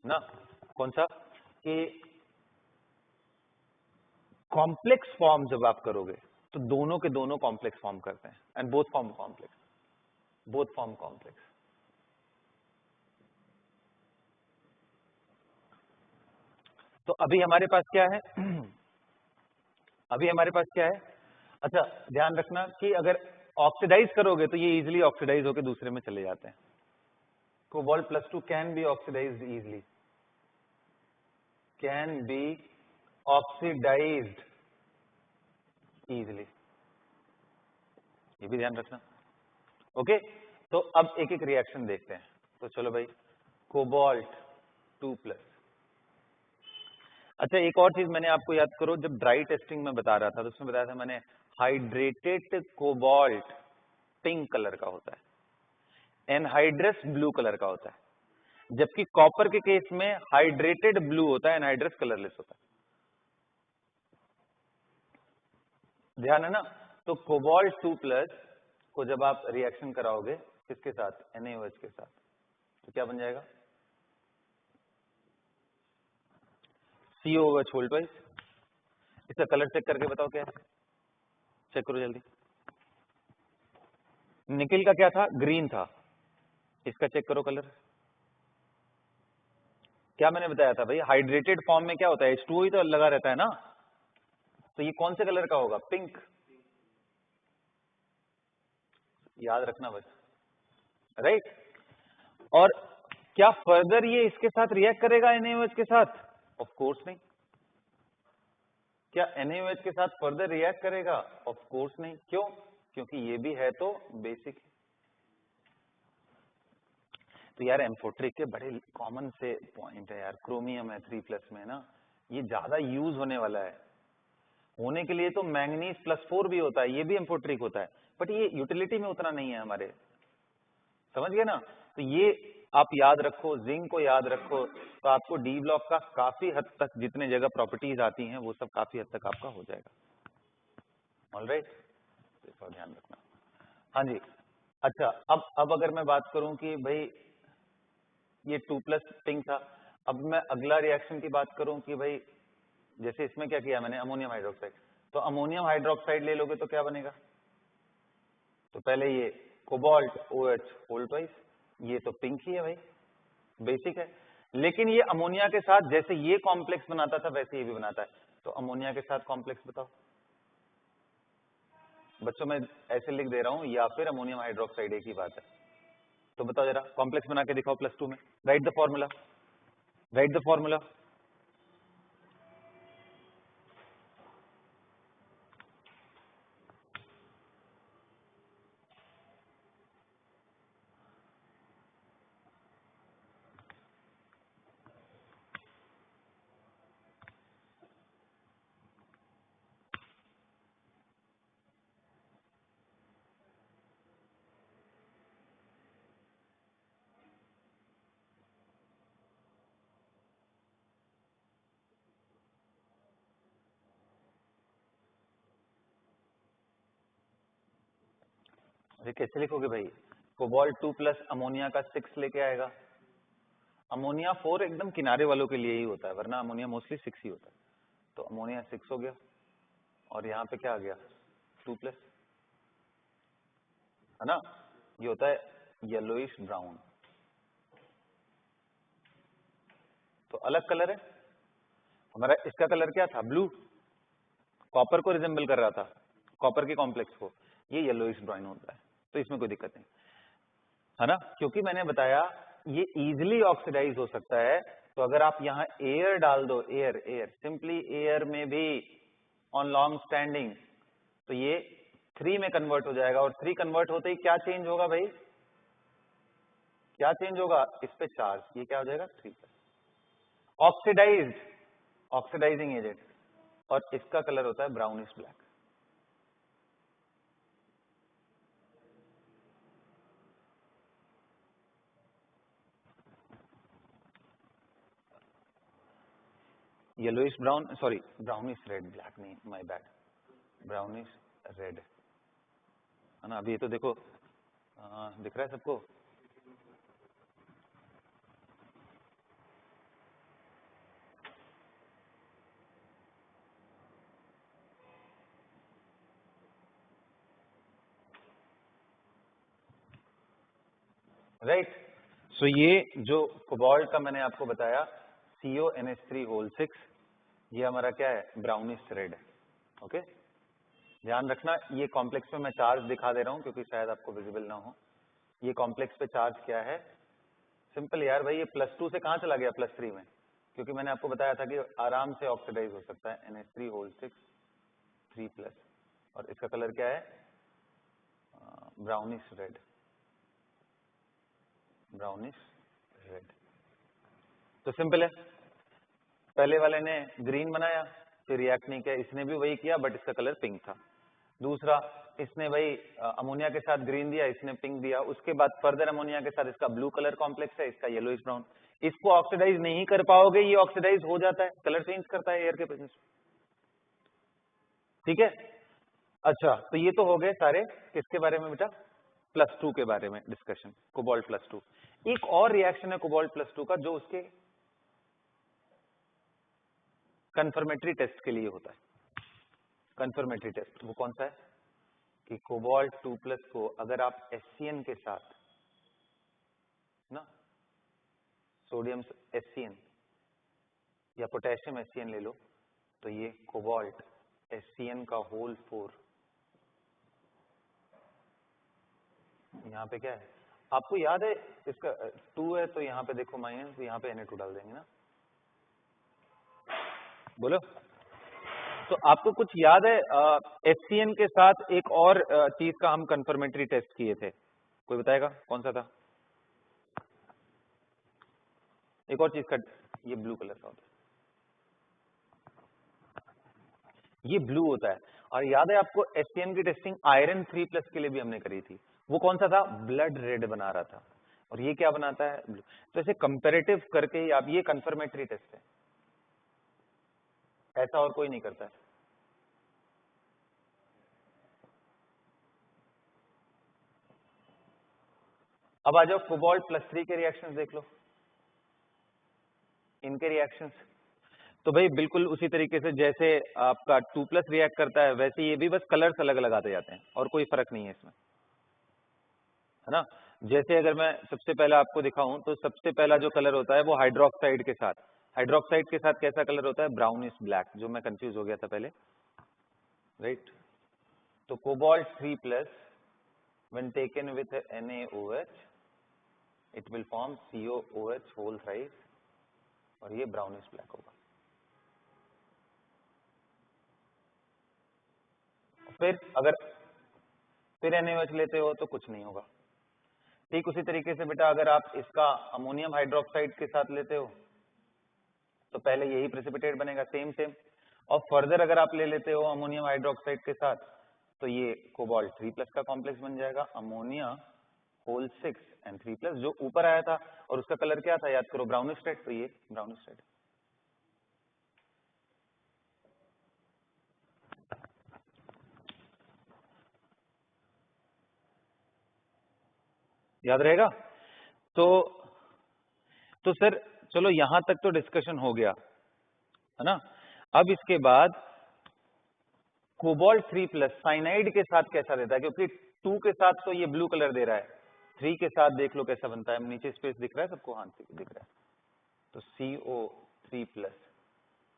ना, कौन सा, कि कॉम्प्लेक्स फॉर्म जब आप करोगे तो दोनों के दोनों कॉम्प्लेक्स फॉर्म करते हैं, and both form complex, both form complex. तो अभी हमारे पास क्या है अभी हमारे पास क्या है? अच्छा ध्यान रखना कि अगर ऑक्सीडाइज करोगे तो ये इजीली ऑक्सीडाइज होकर दूसरे में चले जाते हैं। Cobalt +2 can be oxidized easily, can be oxidized easily, ये भी ध्यान रखना। ओके, तो अब एक एक रिएक्शन देखते हैं। तो चलो भाई, कोबाल्ट 2+। अच्छा एक और चीज मैंने आपको याद करो, जब ड्राई टेस्टिंग में बता रहा था तो उसमें बताया था मैंने, हाइड्रेटेड कोबाल्ट पिंक कलर का होता है, एनहाइड्रस ब्लू कलर का होता है। जबकि कॉपर के केस में हाइड्रेटेड ब्लू होता है, एनहाइड्रस कलरलेस होता है। ध्यान है ना? तो कोबाल्ट 2+ को जब आप रिएक्शन कराओगे किसके साथ, NaOH के साथ, तो क्या बन जाएगा, COOH होल ट्वाइस। इसका कलर चेक करके बताओ क्या है, चेक करो जल्दी। निकिल का क्या था, ग्रीन था, इसका चेक करो कलर। क्या मैंने बताया था भाई, हाइड्रेटेड फॉर्म में क्या होता है, H2O ही तो लगा रहता है ना, तो ये कौन से कलर का होगा, पिंक। याद रखना बस, राइट। और क्या फर्दर ये इसके साथ रिएक्ट करेगा NaOH के साथ, ऑफ कोर्स नहीं। क्या NaOH के साथ फर्दर रिएक्ट करेगा, ऑफ कोर्स नहीं। क्यों, क्योंकि ये भी है तो बेसिक। तो यार एम्फोट्रिक के बड़े कॉमन से पॉइंट है यार, क्रोमियम है 3+ में ना, ये ज्यादा यूज होने वाला है। होने के लिए तो मैंगनीज +4 भी होता है, ये भी एम्फोट्रिक होता है, बट ये यूटिलिटी में उतना नहीं है हमारे, समझ गए ना। तो ये आप याद रखो, जिंक को याद रखो, तो आपको डी ब्लॉक का काफी हद तक जितने जगह प्रॉपर्टीज आती हैं वो सब काफी हद तक आपका हो जाएगा। ऑलराइट, इसका ध्यान रखना। हाँ जी, अच्छा अब अगर मैं बात करूं कि भाई ये 2+ पिंक था, अब मैं अगला रिएक्शन की बात करूं कि भाई जैसे इसमें क्या किया मैंने, अमोनियम हाइड्रोक्साइड, तो अमोनियम हाइड्रोक्साइड ले लोगे तो क्या बनेगा, तो पहले ये कोबाल्ट OH होल ट्वाइस, ये तो पिंक ही है भाई, बेसिक है। लेकिन ये अमोनिया के साथ जैसे ये कॉम्प्लेक्स बनाता था वैसे ये भी बनाता है, तो अमोनिया के साथ कॉम्प्लेक्स बताओ बच्चों, मैं ऐसे लिख दे रहा हूं, या फिर अमोनियम हाइड्रोक्साइड एक ही बात है, तो बताओ जरा कॉम्प्लेक्स बना के दिखाओ +2 में, right the formula, right the formula. अरे कैसे लिखोगे भाई, कोबाल्ट 2+ अमोनिया का 6 लेके आएगा, अमोनिया 4 एकदम किनारे वालों के लिए ही होता है, वरना अमोनिया मोस्टली 6 ही होता है, तो अमोनिया 6 हो गया, और यहाँ पे क्या आ गया 2+, है ना, ये होता है येलोइश ब्राउन, तो अलग कलर है हमारा। इसका कलर क्या था, ब्लू, कॉपर को रिजेंबल कर रहा था, कॉपर के कॉम्प्लेक्स को, ये येलोइश ब्राउन होता है, तो इसमें कोई दिक्कत नहीं है ना, क्योंकि मैंने बताया ये इजिली ऑक्सीडाइज हो सकता है। तो अगर आप यहाँ एयर डाल दो, एयर एयर सिंपली एयर में भी ऑन लॉन्ग स्टैंडिंग, तो ये 3 में कन्वर्ट हो जाएगा, और 3 कन्वर्ट होते ही क्या चेंज होगा भाई, क्या चेंज होगा, इस पे चार्ज, ये क्या हो जाएगा 3+, ऑक्सीडाइज्ड, ऑक्सीडाइजिंग एजेंट, और इसका कलर होता है brownish black. Yellowish brown, sorry brownish red, black नहीं, माय बैड, ब्राउनिश रेड, है ना। अभी ये तो देखो दिख रहा है सबको, राइट। सो ये जो कोबाल्ट का मैंने आपको बताया CONH3 होल 6, ये हमारा क्या है, ब्राउनिश रेड है, ओके। ध्यान रखना ये कॉम्प्लेक्स में मैं चार्ज दिखा दे रहा हूं क्योंकि शायद आपको विजिबल ना हो, ये कॉम्प्लेक्स पे चार्ज क्या है, सिंपल यार भाई, ये +2 से कहां चला गया +3 में, क्योंकि मैंने आपको बताया था कि आराम से ऑक्सीडाइज हो सकता है, NH3 होल 6 3+, और इसका कलर क्या है, ब्राउनिश रेड, ब्राउनिश रेड। तो सिंपल है, पहले वाले ने ग्रीन बनाया, फिर रिएक्ट नहीं किया, इसने भी वही किया बट इसका कलर पिंक था। दूसरा इसने भाई अमोनिया के साथ ग्रीन दिया, इसने पिंक दिया, उसके बाद फर्दर अमोनिया के साथ इसका ब्लू कलर कॉम्प्लेक्स है, इसका येलोइश ब्राउन। इसको ऑक्सीडाइज नहीं कर पाओगे, ये ऑक्सीडाइज हो जाता है, कलर चेंज करता है एयर के प्रेजेंस में। ठीक है, अच्छा तो ये तो हो गए सारे किसके बारे में बेटा, +2 के बारे में डिस्कशन, कोबाल्ट +2। एक और रिएक्शन है कोबाल्ट +2 का जो उसके कंफर्मेटरी टेस्ट के लिए होता है। कंफर्मेटरी टेस्ट वो कौन सा है कि कोबाल्ट 2+ को अगर आप HCN के साथ ना, सोडियम HCN या पोटेशियम HCN ले लो, तो ये कोबाल्ट HCN का होल 4 यहाँ पे क्या है, आपको याद है इसका 2 है तो यहाँ पे देखो माइनस, यहाँ पे Na2 डाल देंगे ना, बोलो। तो आपको कुछ याद है HCN के साथ एक और चीज का हम कंफर्मेटरी टेस्ट किए थे, कोई बताएगा कौन सा था? एक और चीज का, ये ब्लू कलर का होता है, ये ब्लू होता है। और याद है आपको HCN की टेस्टिंग आयरन 3+ के लिए भी हमने करी थी, वो कौन सा था, ब्लड रेड बना रहा था, और ये क्या बनाता है, ब्लू। तो ऐसे कंपेरेटिव करके ही आप, ये कंफर्मेटरी टेस्ट है, ऐसा और कोई नहीं करता है। अब आ जाओ कोबाल्ट +3 के रिएक्शंस देख लो, इनके रिएक्शंस तो भाई बिल्कुल उसी तरीके से जैसे आपका 2+ रिएक्ट करता है, वैसे ये भी बस कलर्स अलग अलग आते जाते हैं और कोई फर्क नहीं है इसमें, है ना। जैसे अगर मैं सबसे पहले आपको दिखाऊं तो सबसे पहला जो कलर होता है वो हाइड्रोक्साइड के साथ, हाइड्रोक्साइड के साथ कैसा कलर होता है, ब्राउनिश ब्लैक, जो मैं कंफ्यूज हो गया था पहले, राइट। तो cobalt 3+ when taken with NaOH it will form COOH whole thrice और ये ब्राउनिश ब्लैक होगा। फिर अगर फिर NaOH लेते हो तो कुछ नहीं होगा। ठीक उसी तरीके से बेटा अगर आप इसका अमोनियम हाइड्रोक्साइड के साथ लेते हो तो पहले यही प्रेसिपिटेट बनेगा, सेम सेम। और फर्दर अगर आप ले लेते हो अमोनियम हाइड्रोक्साइड के साथ तो ये कोबाल्ट 3+ का कॉम्प्लेक्स बन जाएगा, अमोनिया होल 6 एंड 3+, जो ऊपर आया था और उसका कलर क्या था याद करो, ब्राउनिश रेड, तो ये ब्राउनिश रेड। याद रहेगा। तो सर चलो यहां तक तो डिस्कशन हो गया, है ना। अब इसके बाद कोबाल्ट 3+ साइनाइड के साथ कैसा देता है, क्योंकि 2 के साथ तो ये ब्लू कलर दे रहा है, 3 के साथ देख लो कैसा बनता है, नीचे स्पेस दिख रहा है सबको, हाँ दिख रहा है। तो CO3+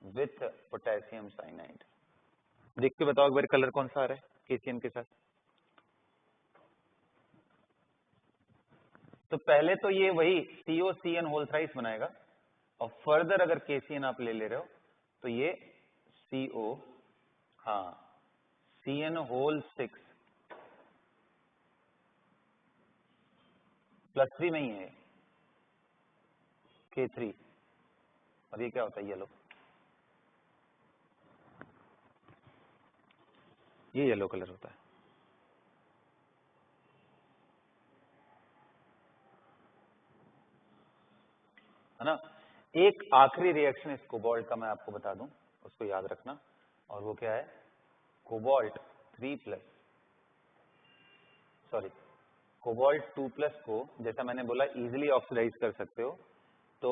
विथ पोटेशियम साइनाइड, देख के बताओ एक बार कलर कौन सा आ रहा है KCN के साथ। तो पहले तो ये वही COCN होल थ्राइस बनाएगा, और फर्दर अगर KCN आप ले रहे हो तो ये CO, हाँ CN होल 6 +3 में ही है K3, और ये क्या होता है, येलो, ये येलो कलर होता है। है ना। एक आखिरी रिएक्शन इस कोबाल्ट का मैं आपको बता दूं, उसको याद रखना, और वो क्या है, कोबाल्ट 3+, सॉरी कोबाल्ट 2+ को जैसा मैंने बोला इजीली ऑक्सीडाइज कर सकते हो, तो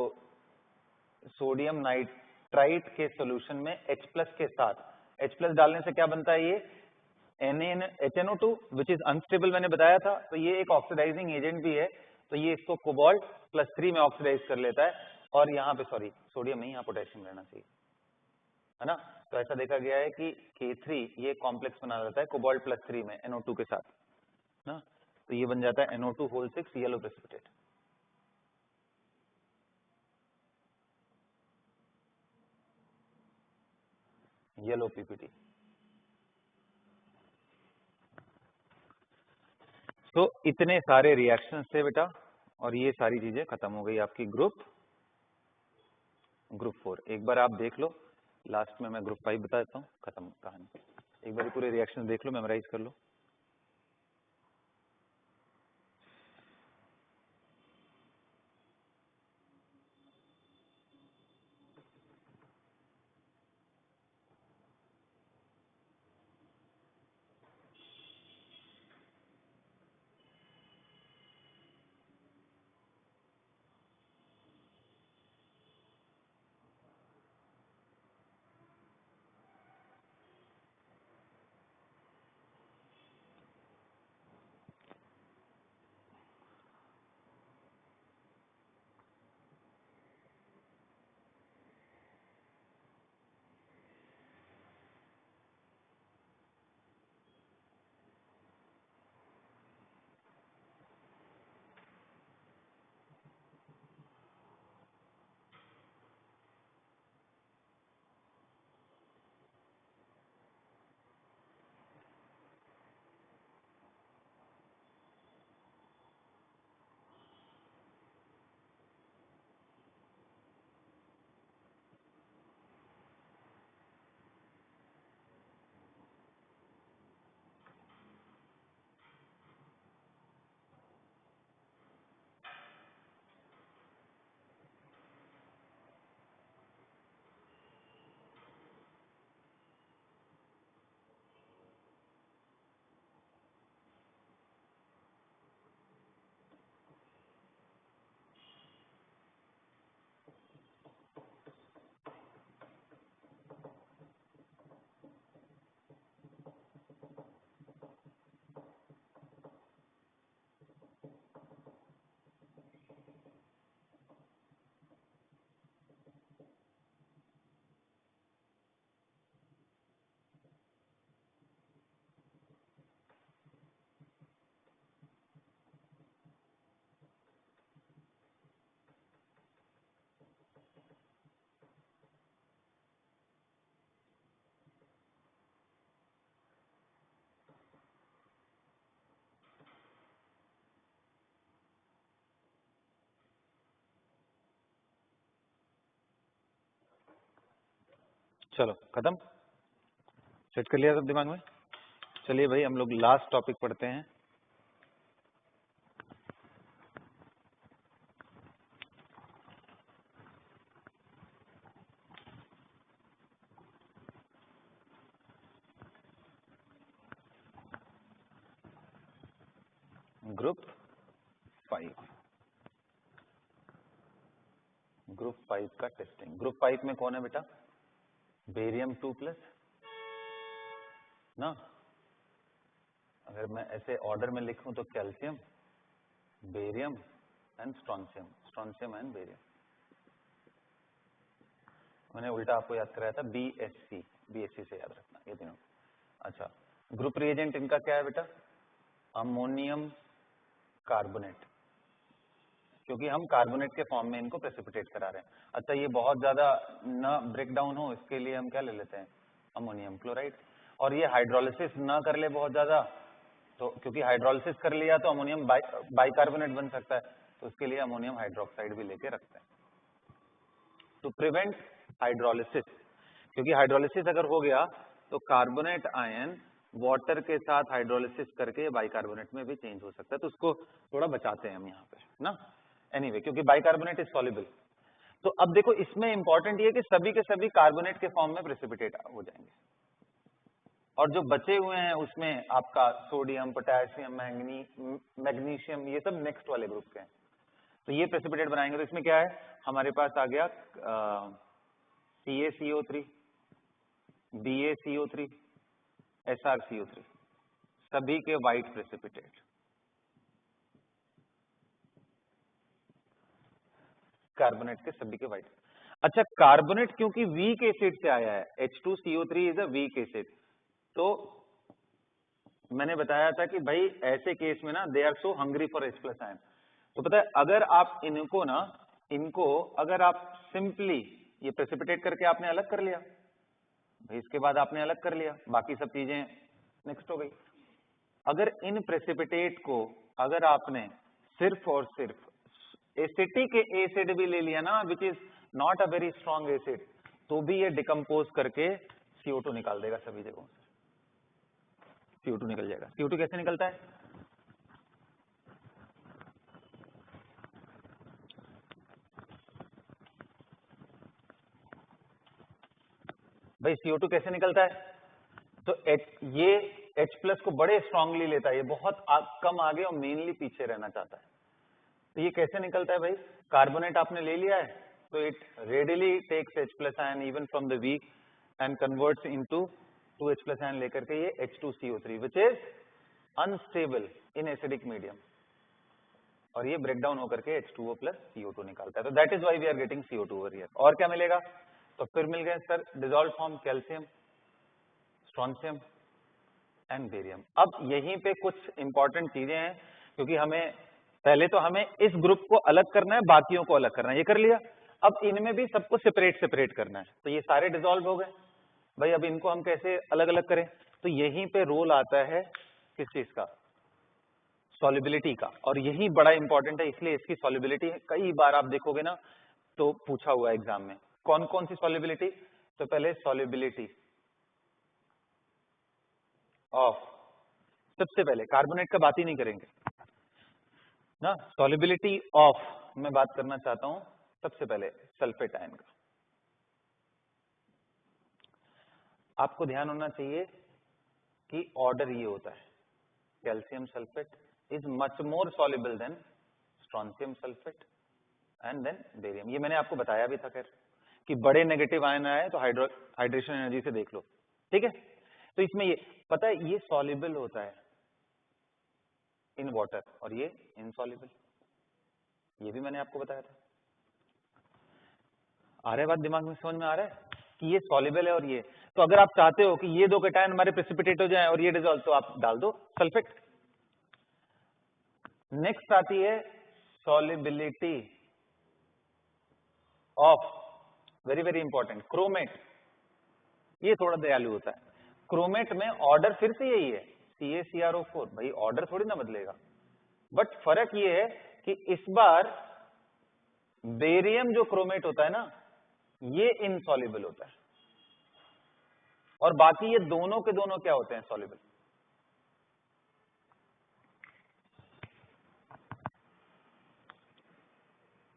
सोडियम नाइट्राइट के सॉल्यूशन में H+ के साथ, H+ डालने से क्या बनता है, ये HNO2 विच इज अनस्टेबल मैंने बताया था, तो ये एक ऑक्सीडाइजिंग एजेंट भी है, तो ये इसको कोबाल्ट +3 में ऑक्सीडाइज कर लेता है, और यहाँ पे सॉरी सोडियम नहीं, यहाँ पोटेशियम रहना चाहिए, है ना। तो ऐसा देखा गया है कि K3 ये कॉम्प्लेक्स बना देता है कोबाल्ट +3 में NO2 के साथ ना, तो ये बन जाता है NO2 whole 6 yellow precipitate. Yellow PPT। तो इतने सारे रिएक्शंस थे बेटा, और ये सारी चीजें खत्म हो गई आपकी ग्रुप 4। एक बार आप देख लो, लास्ट में मैं ग्रुप 5 बता देता हूँ, खत्म कहानी। एक बार एक बार पूरे रिएक्शन देख लो, मेमोराइज कर लो। चलो खत्म, सेट कर लिया सब दिमाग में। चलिए भाई हम लोग लास्ट टॉपिक पढ़ते हैं। ग्रुप 5, ग्रुप 5 का टेस्टिंग। ग्रुप 5 में कौन है बेटा? बेरियम 2+ ना, अगर मैं ऐसे ऑर्डर में लिखूं तो calcium, barium and strontium, strontium and barium. मैंने उल्टा आपको याद कराया था, BSC, BSC से याद रखना ये तीनों। अच्छा, ग्रुप रिएजेंट इनका क्या है बेटा? अमोनियम कार्बोनेट, क्योंकि हम कार्बोनेट के फॉर्म में इनको प्रेसिपिटेट करा रहे हैं। अच्छा, ये बहुत ज्यादा न ब्रेक डाउन हो इसके लिए हम क्या ले लेते हैं? Ammonium chloride. और ये हाइड्रोलिसिस न कर ले बहुत ज्यादा, तो क्योंकि हाइड्रोलिसिस कर लिया तो अमोनियम बाइकार्बोनेट बन सकता है, तो उसके लिए अमोनियम हाइड्रोक्साइड भी लेके रखते हैं टू प्रिवेंट हाइड्रोलिसिस। क्योंकि हाइड्रोलिसिस अगर हो गया तो कार्बोनेट आयन वाटर के साथ हाइड्रोलिसिस करके बाइकार्बोनेट में भी चेंज हो सकता है, तो उसको थोड़ा बचाते हैं हम यहाँ पे ना। एनीवे, क्योंकि बाइकार्बोनेट इज सॉल्युबल। तो अब देखो इसमें इंपॉर्टेंट ये कि सभी के सभी कार्बोनेट के फॉर्म में प्रेसिपिटेट हो जाएंगे, और जो बचे हुए हैं उसमें आपका सोडियम, पोटेशियम, मैग्नीशियम, ये सब नेक्स्ट वाले ग्रुप के हैं, तो ये प्रेसिपिटेट बनाएंगे। तो इसमें क्या है, हमारे पास आ गया CaCO3, BaCO3, SrCO3, सभी के व्हाइट प्रेसिपिटेट। कार्बोनेट के सभी के व्हाइट। अच्छा, कार्बोनेट क्योंकि वीक एसिड से आया है, H2CO3 is a weak acid, तो मैंने बताया था कि भाई ऐसे केस में ना they are so hungry for H+ ion. तो पता है, अगर आप इनको अगर आप सिंपली ये प्रेसिपिटेट करके आपने अलग कर लिया भाई, इसके बाद आपने अलग कर लिया, बाकी सब चीजें नेक्स्ट हो गई। अगर इन प्रेसिपिटेट को अगर आपने सिर्फ और सिर्फ एसिटिक एसिड भी ले लिया ना, which is not a very strong acid, तो भी ये डिकम्पोज करके CO2 निकाल देगा सभी जगहों से। CO2 निकल जाएगा। CO2 कैसे निकलता है? भाई CO2 कैसे निकलता है? तो ये H+ को बड़े स्ट्रांगली लेता है, ये बहुत कम आगे और मेनली पीछे रहना चाहता है। तो ये कैसे निकलता है भाई? कार्बोनेट आपने ले लिया है, तो it readily takes H+ ion even from the weak and converts into 2H+ ion लेकर के ये H2CO3 which is unstable in acidic medium, और ये ब्रेक डाउन होकर के H2O + CO2 निकालता है। तो that is why we are getting CO2 over here. और क्या मिलेगा? तो फिर मिल गए sir dissolve form calcium, strontium and barium. अब यहीं पे कुछ इंपॉर्टेंट चीजें हैं, क्योंकि हमें पहले तो हमें इस ग्रुप को अलग करना है, बाकियों को अलग करना है, ये कर लिया। अब इनमें भी सबको सेपरेट करना है। तो ये सारे डिसॉल्व हो गए भाई, अब इनको हम कैसे अलग अलग करें? तो यहीं पे रोल आता है किस चीज का? सॉल्युबिलिटी का। और यही बड़ा इंपॉर्टेंट है, इसलिए इसकी सॉल्युबिलिटी कई बार आप देखोगे ना तो पूछा हुआ है एग्जाम में। कौन कौन सी सॉल्युबिलिटी? तो पहले सॉल्युबिलिटी ऑफ, सबसे पहले कार्बोनेट का बात ही नहीं करेंगे ना, सॉल्युबिलिटी ऑफ मैं बात करना चाहता हूं सबसे पहले सल्फेट आयन का। आपको ध्यान होना चाहिए कि ऑर्डर ये होता है, calcium sulphate is much more soluble than strontium sulphate and then barium. ये मैंने आपको बताया भी था खैर, कि बड़े नेगेटिव आयन आए तो हाइड्रेशन एनर्जी से देख लो, ठीक है। तो इसमें ये पता है ये सॉल्युबल होता है इन वाटर और ये इनसॉल्युबल, ये भी मैंने आपको बताया था। आ रहा है बात दिमाग में, समझ में आ रहा है कि ये सॉल्युबल है और ये, तो अगर आप चाहते हो कि ये दो कैटायन हमारे प्रेसिपिटेट हो जाएं और ये डिसॉल्व, तो आप डाल दो सल्फेट। नेक्स्ट आती है solubility of, very very important, chromate. ये थोड़ा दयालु होता है। क्रोमेट में ऑर्डर फिर से यही है CaCrO4, भाई ऑर्डर थोड़ी ना बदलेगा, बट फर्क ये है कि इस बार बेरियम जो क्रोमेट होता है ना, ये इनसॉल्युबल होता है, और बाकी ये दोनों के दोनों क्या होते हैं? सॉल्युबल।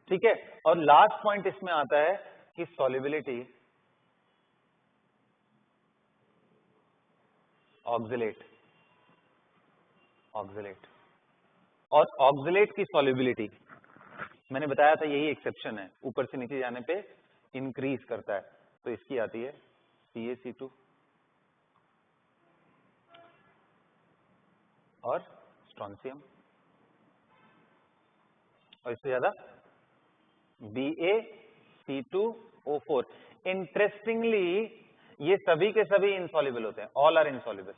ठीक है। और लास्ट पॉइंट इसमें आता है कि सॉल्युबिलिटी ऑक्सलेट, ऑक्सलेट, और ऑक्सलेट की सॉल्युबिलिटी मैंने बताया था यही एक्सेप्शन है, ऊपर से नीचे जाने पे इंक्रीज करता है। तो इसकी आती है CaC2 और स्ट्रॉन्शियम, और इससे ज्यादा BaC2O4। इंटरेस्टिंगली ये सभी के सभी इनसॉल्युबल होते हैं, ऑल आर इनसॉल्युबल,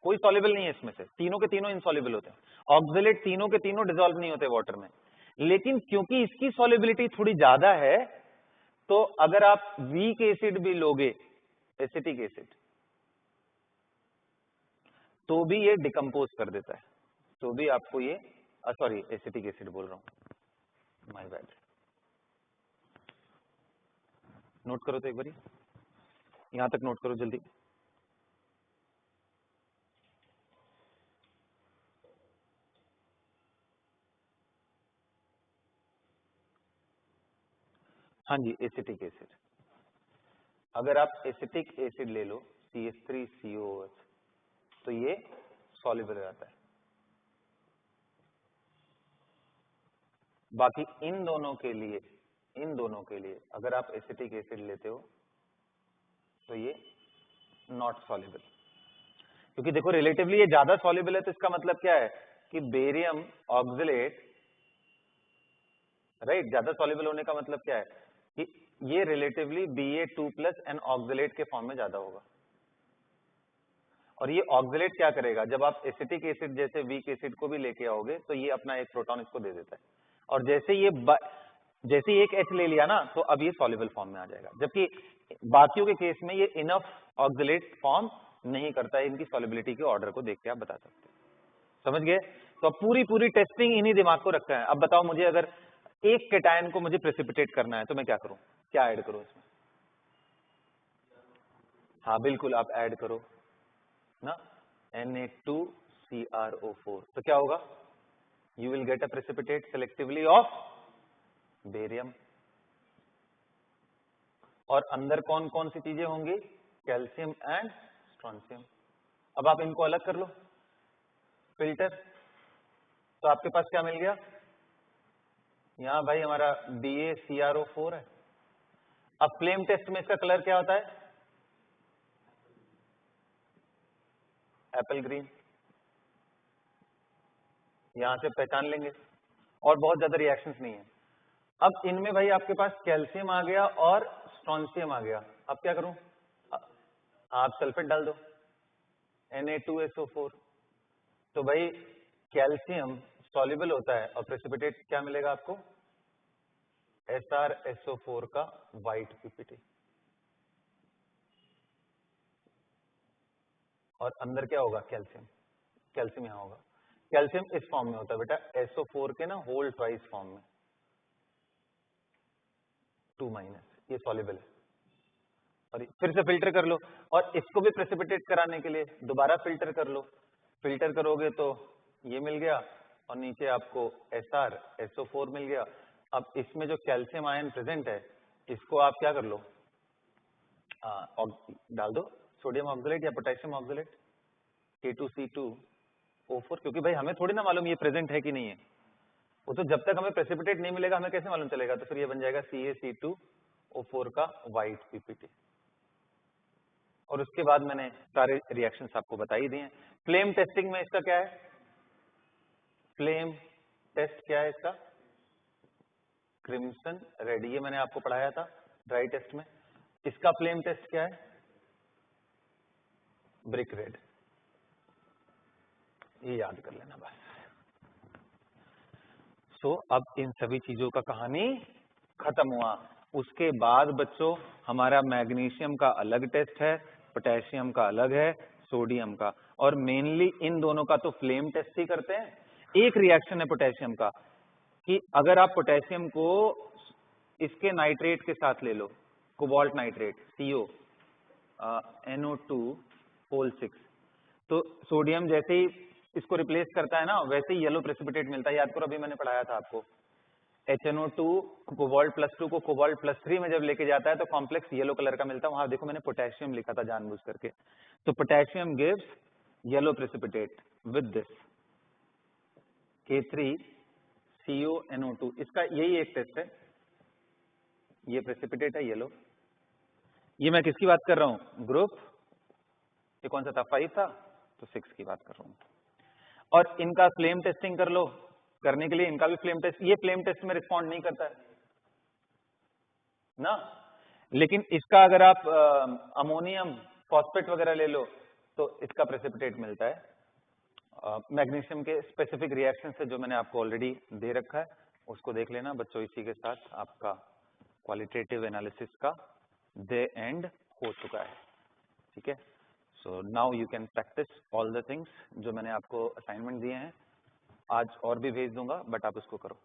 कोई सॉल्युबल नहीं है इसमें से, तीनों के तीनों इनसॉल्युबल होते हैं। ऑक्सलेट तीनों के तीनों डिसॉल्व नहीं होते वाटर में, लेकिन क्योंकि इसकी सॉल्युबिलिटी थोड़ी ज्यादा है, तो अगर आप वीक एसिड भी लोगे, एसिटिक एसिड, तो भी ये डिकम्पोज कर देता है, तो भी आपको ये सॉरी एसिटिक एसिड बोल रहा हूं, माय बैड। नोट करो तो एक बारी, यहां तक नोट करो जल्दी। हाँ जी, एसिटिक एसिड। अगर आप एसिटिक एसिड ले लो CH3COOH, तो ये सॉल्युबल हो जाता है। बाकी इन दोनों के लिए अगर आप एसिटिक एसिड लेते हो तो ये नॉट सॉल्युबल, क्योंकि देखो रिलेटिवली ये ज्यादा सॉल्युबल है, तो इसका मतलब क्या है कि बेरियम ऑक्सलेट, राइट, ज्यादा सॉल्युबल होने का मतलब क्या है कि ये रिलेटिवली Ba2+ एंड ऑक्सलेट के फॉर्म में ज्यादा होगा। और ये ऑक्सलेट क्या करेगा, जब आप एसिटिक एसिड जैसे वीक एसिड को भी लेके आओगे तो ये अपना एक प्रोटॉन इसको दे देता है, और जैसे एक H ले लिया ना, तो अब ये सॉल्युबल फॉर्म में आ जाएगा, जबकि बाकियों के केस में ये इनफ ऑक्सलेट फॉर्म नहीं करता है। इनकी सॉल्युबिलिटी के ऑर्डर को देख के आप बता सकते हैं, समझ गए। तो अब पूरी टेस्टिंग इन्हीं दिमाग को रखा है। अब बताओ मुझे, अगर एक कैटायन को मुझे प्रेसिपिटेट करना है तो मैं क्या करूं, क्या ऐड करूं इसमें? हाँ बिल्कुल, आप ऐड करो ना Na2CrO4, तो क्या होगा? You will get a precipitate selectively of barium. और अंदर कौन कौन सी चीजें होंगी? Calcium and strontium. अब आप इनको अलग कर लो, फिल्टर, तो आपके पास क्या मिल गया? यहां भाई हमारा BaCrO4 है। अब फ्लेम टेस्ट में इसका कलर क्या होता है? Apple green. यहां से पहचान लेंगे, और बहुत ज्यादा रिएक्शंस नहीं है। अब इनमें भाई आपके पास कैल्शियम आ गया और स्ट्रोंशियम आ गया। अब क्या करूं? आप सल्फेट डाल दो, Na2SO4। तो भाई कैल्शियम सॉल्युबल होता है और प्रेसिपिटेट क्या मिलेगा आपको? SrSO4 का व्हाइट पीपीटी। और अंदर क्या होगा? कैल्शियम। कैल्शियम यहां होगा। कैल्शियम इस फॉर्म में होता है बेटा, SO4 के ना होल ट्वाइस फॉर्म में, 2-, ये सॉल्युबल है। और फिर से फिल्टर कर लो, और इसको भी प्रेसिपिटेट कराने के लिए दोबारा फिल्टर कर लो। फिल्टर करोगे तो ये मिल गया, और नीचे आपको SrSO4 मिल गया। अब इसमें जो कैल्शियम आयन प्रेजेंट है, इसको आप क्या कर लो? डाल दो सोडियम ऑक्सलेट या पोटेशियम ऑक्सलेट, K2C2O4, क्योंकि भाई हमें थोड़ी ना मालूम ये प्रेजेंट है कि नहीं है। वो तो जब तक हमें प्रेसिपिटेट नहीं मिलेगा हमें कैसे मालूम चलेगा? तो फिर ये बन जाएगा CaC2O4 का व्हाइट पीपीटी। और उसके बाद मैंने सारे रिएक्शंस आपको बता ही दिए हैं। फ्लेम टेस्टिंग में इसका क्या है? फ्लेम टेस्ट क्या है इसका? क्रिम्सन रेड, ये मैंने आपको पढ़ाया था ड्राई टेस्ट में। इसका फ्लेम टेस्ट क्या है? Brick red. ये याद कर लेना बस। सो अब इन सभी चीजों का कहानी खत्म हुआ। उसके बाद बच्चों हमारा मैग्नीशियम का अलग टेस्ट है, पोटेशियम का अलग है, सोडियम का, और मेनली इन दोनों का तो फ्लेम टेस्ट ही करते हैं। एक रिएक्शन है पोटेशियम का कि अगर आप पोटेशियम को इसके नाइट्रेट के साथ ले लो, कोबाल्ट नाइट्रेट CO NO2(6), तो सोडियम जैसे ही इसको रिप्लेस करता है ना, वैसे ही येलो प्रेसिपिटेट मिलता है। याद करो, अभी मैंने पढ़ाया था आपको, HNO2 कोबाल्ट+2 को कोबाल्ट+3 में जब लेके जाता है तो कॉम्प्लेक्स येलो कलर का मिलता है। वहां देखो मैंने पोटेशियम लिखा था जानबूझ करके। तो potassium gives yellow precipitate with this K3CONO2। इसका यही एक टेस्ट है, ये प्रेसिपिटेट है येलो। ये मैं किसकी बात कर रहा हूं? ग्रुप, ये कौन सा था? 5 था, तो 6 की बात कर रहा हूं। और इनका फ्लेम टेस्टिंग कर लो, करने के लिए इनका भी फ्लेम टेस्ट, ये फ्लेम टेस्ट में रिस्पॉन्ड नहीं करता है ना, लेकिन इसका अगर आप अमोनियम फॉस्फेट वगैरह ले लो तो इसका प्रेसिपिटेट मिलता है। मैग्नीशियम के स्पेसिफिक रिएक्शन से जो मैंने आपको ऑलरेडी दे रखा है उसको देख लेना बच्चों। इसी के साथ आपका क्वालिटेटिव एनालिसिस का डे एंड हो चुका है, ठीक है। So now you can practice all the things जो मैंने आपको असाइनमेंट दिए हैं। आज और भी भेज दूंगा, बट आप उसको करो।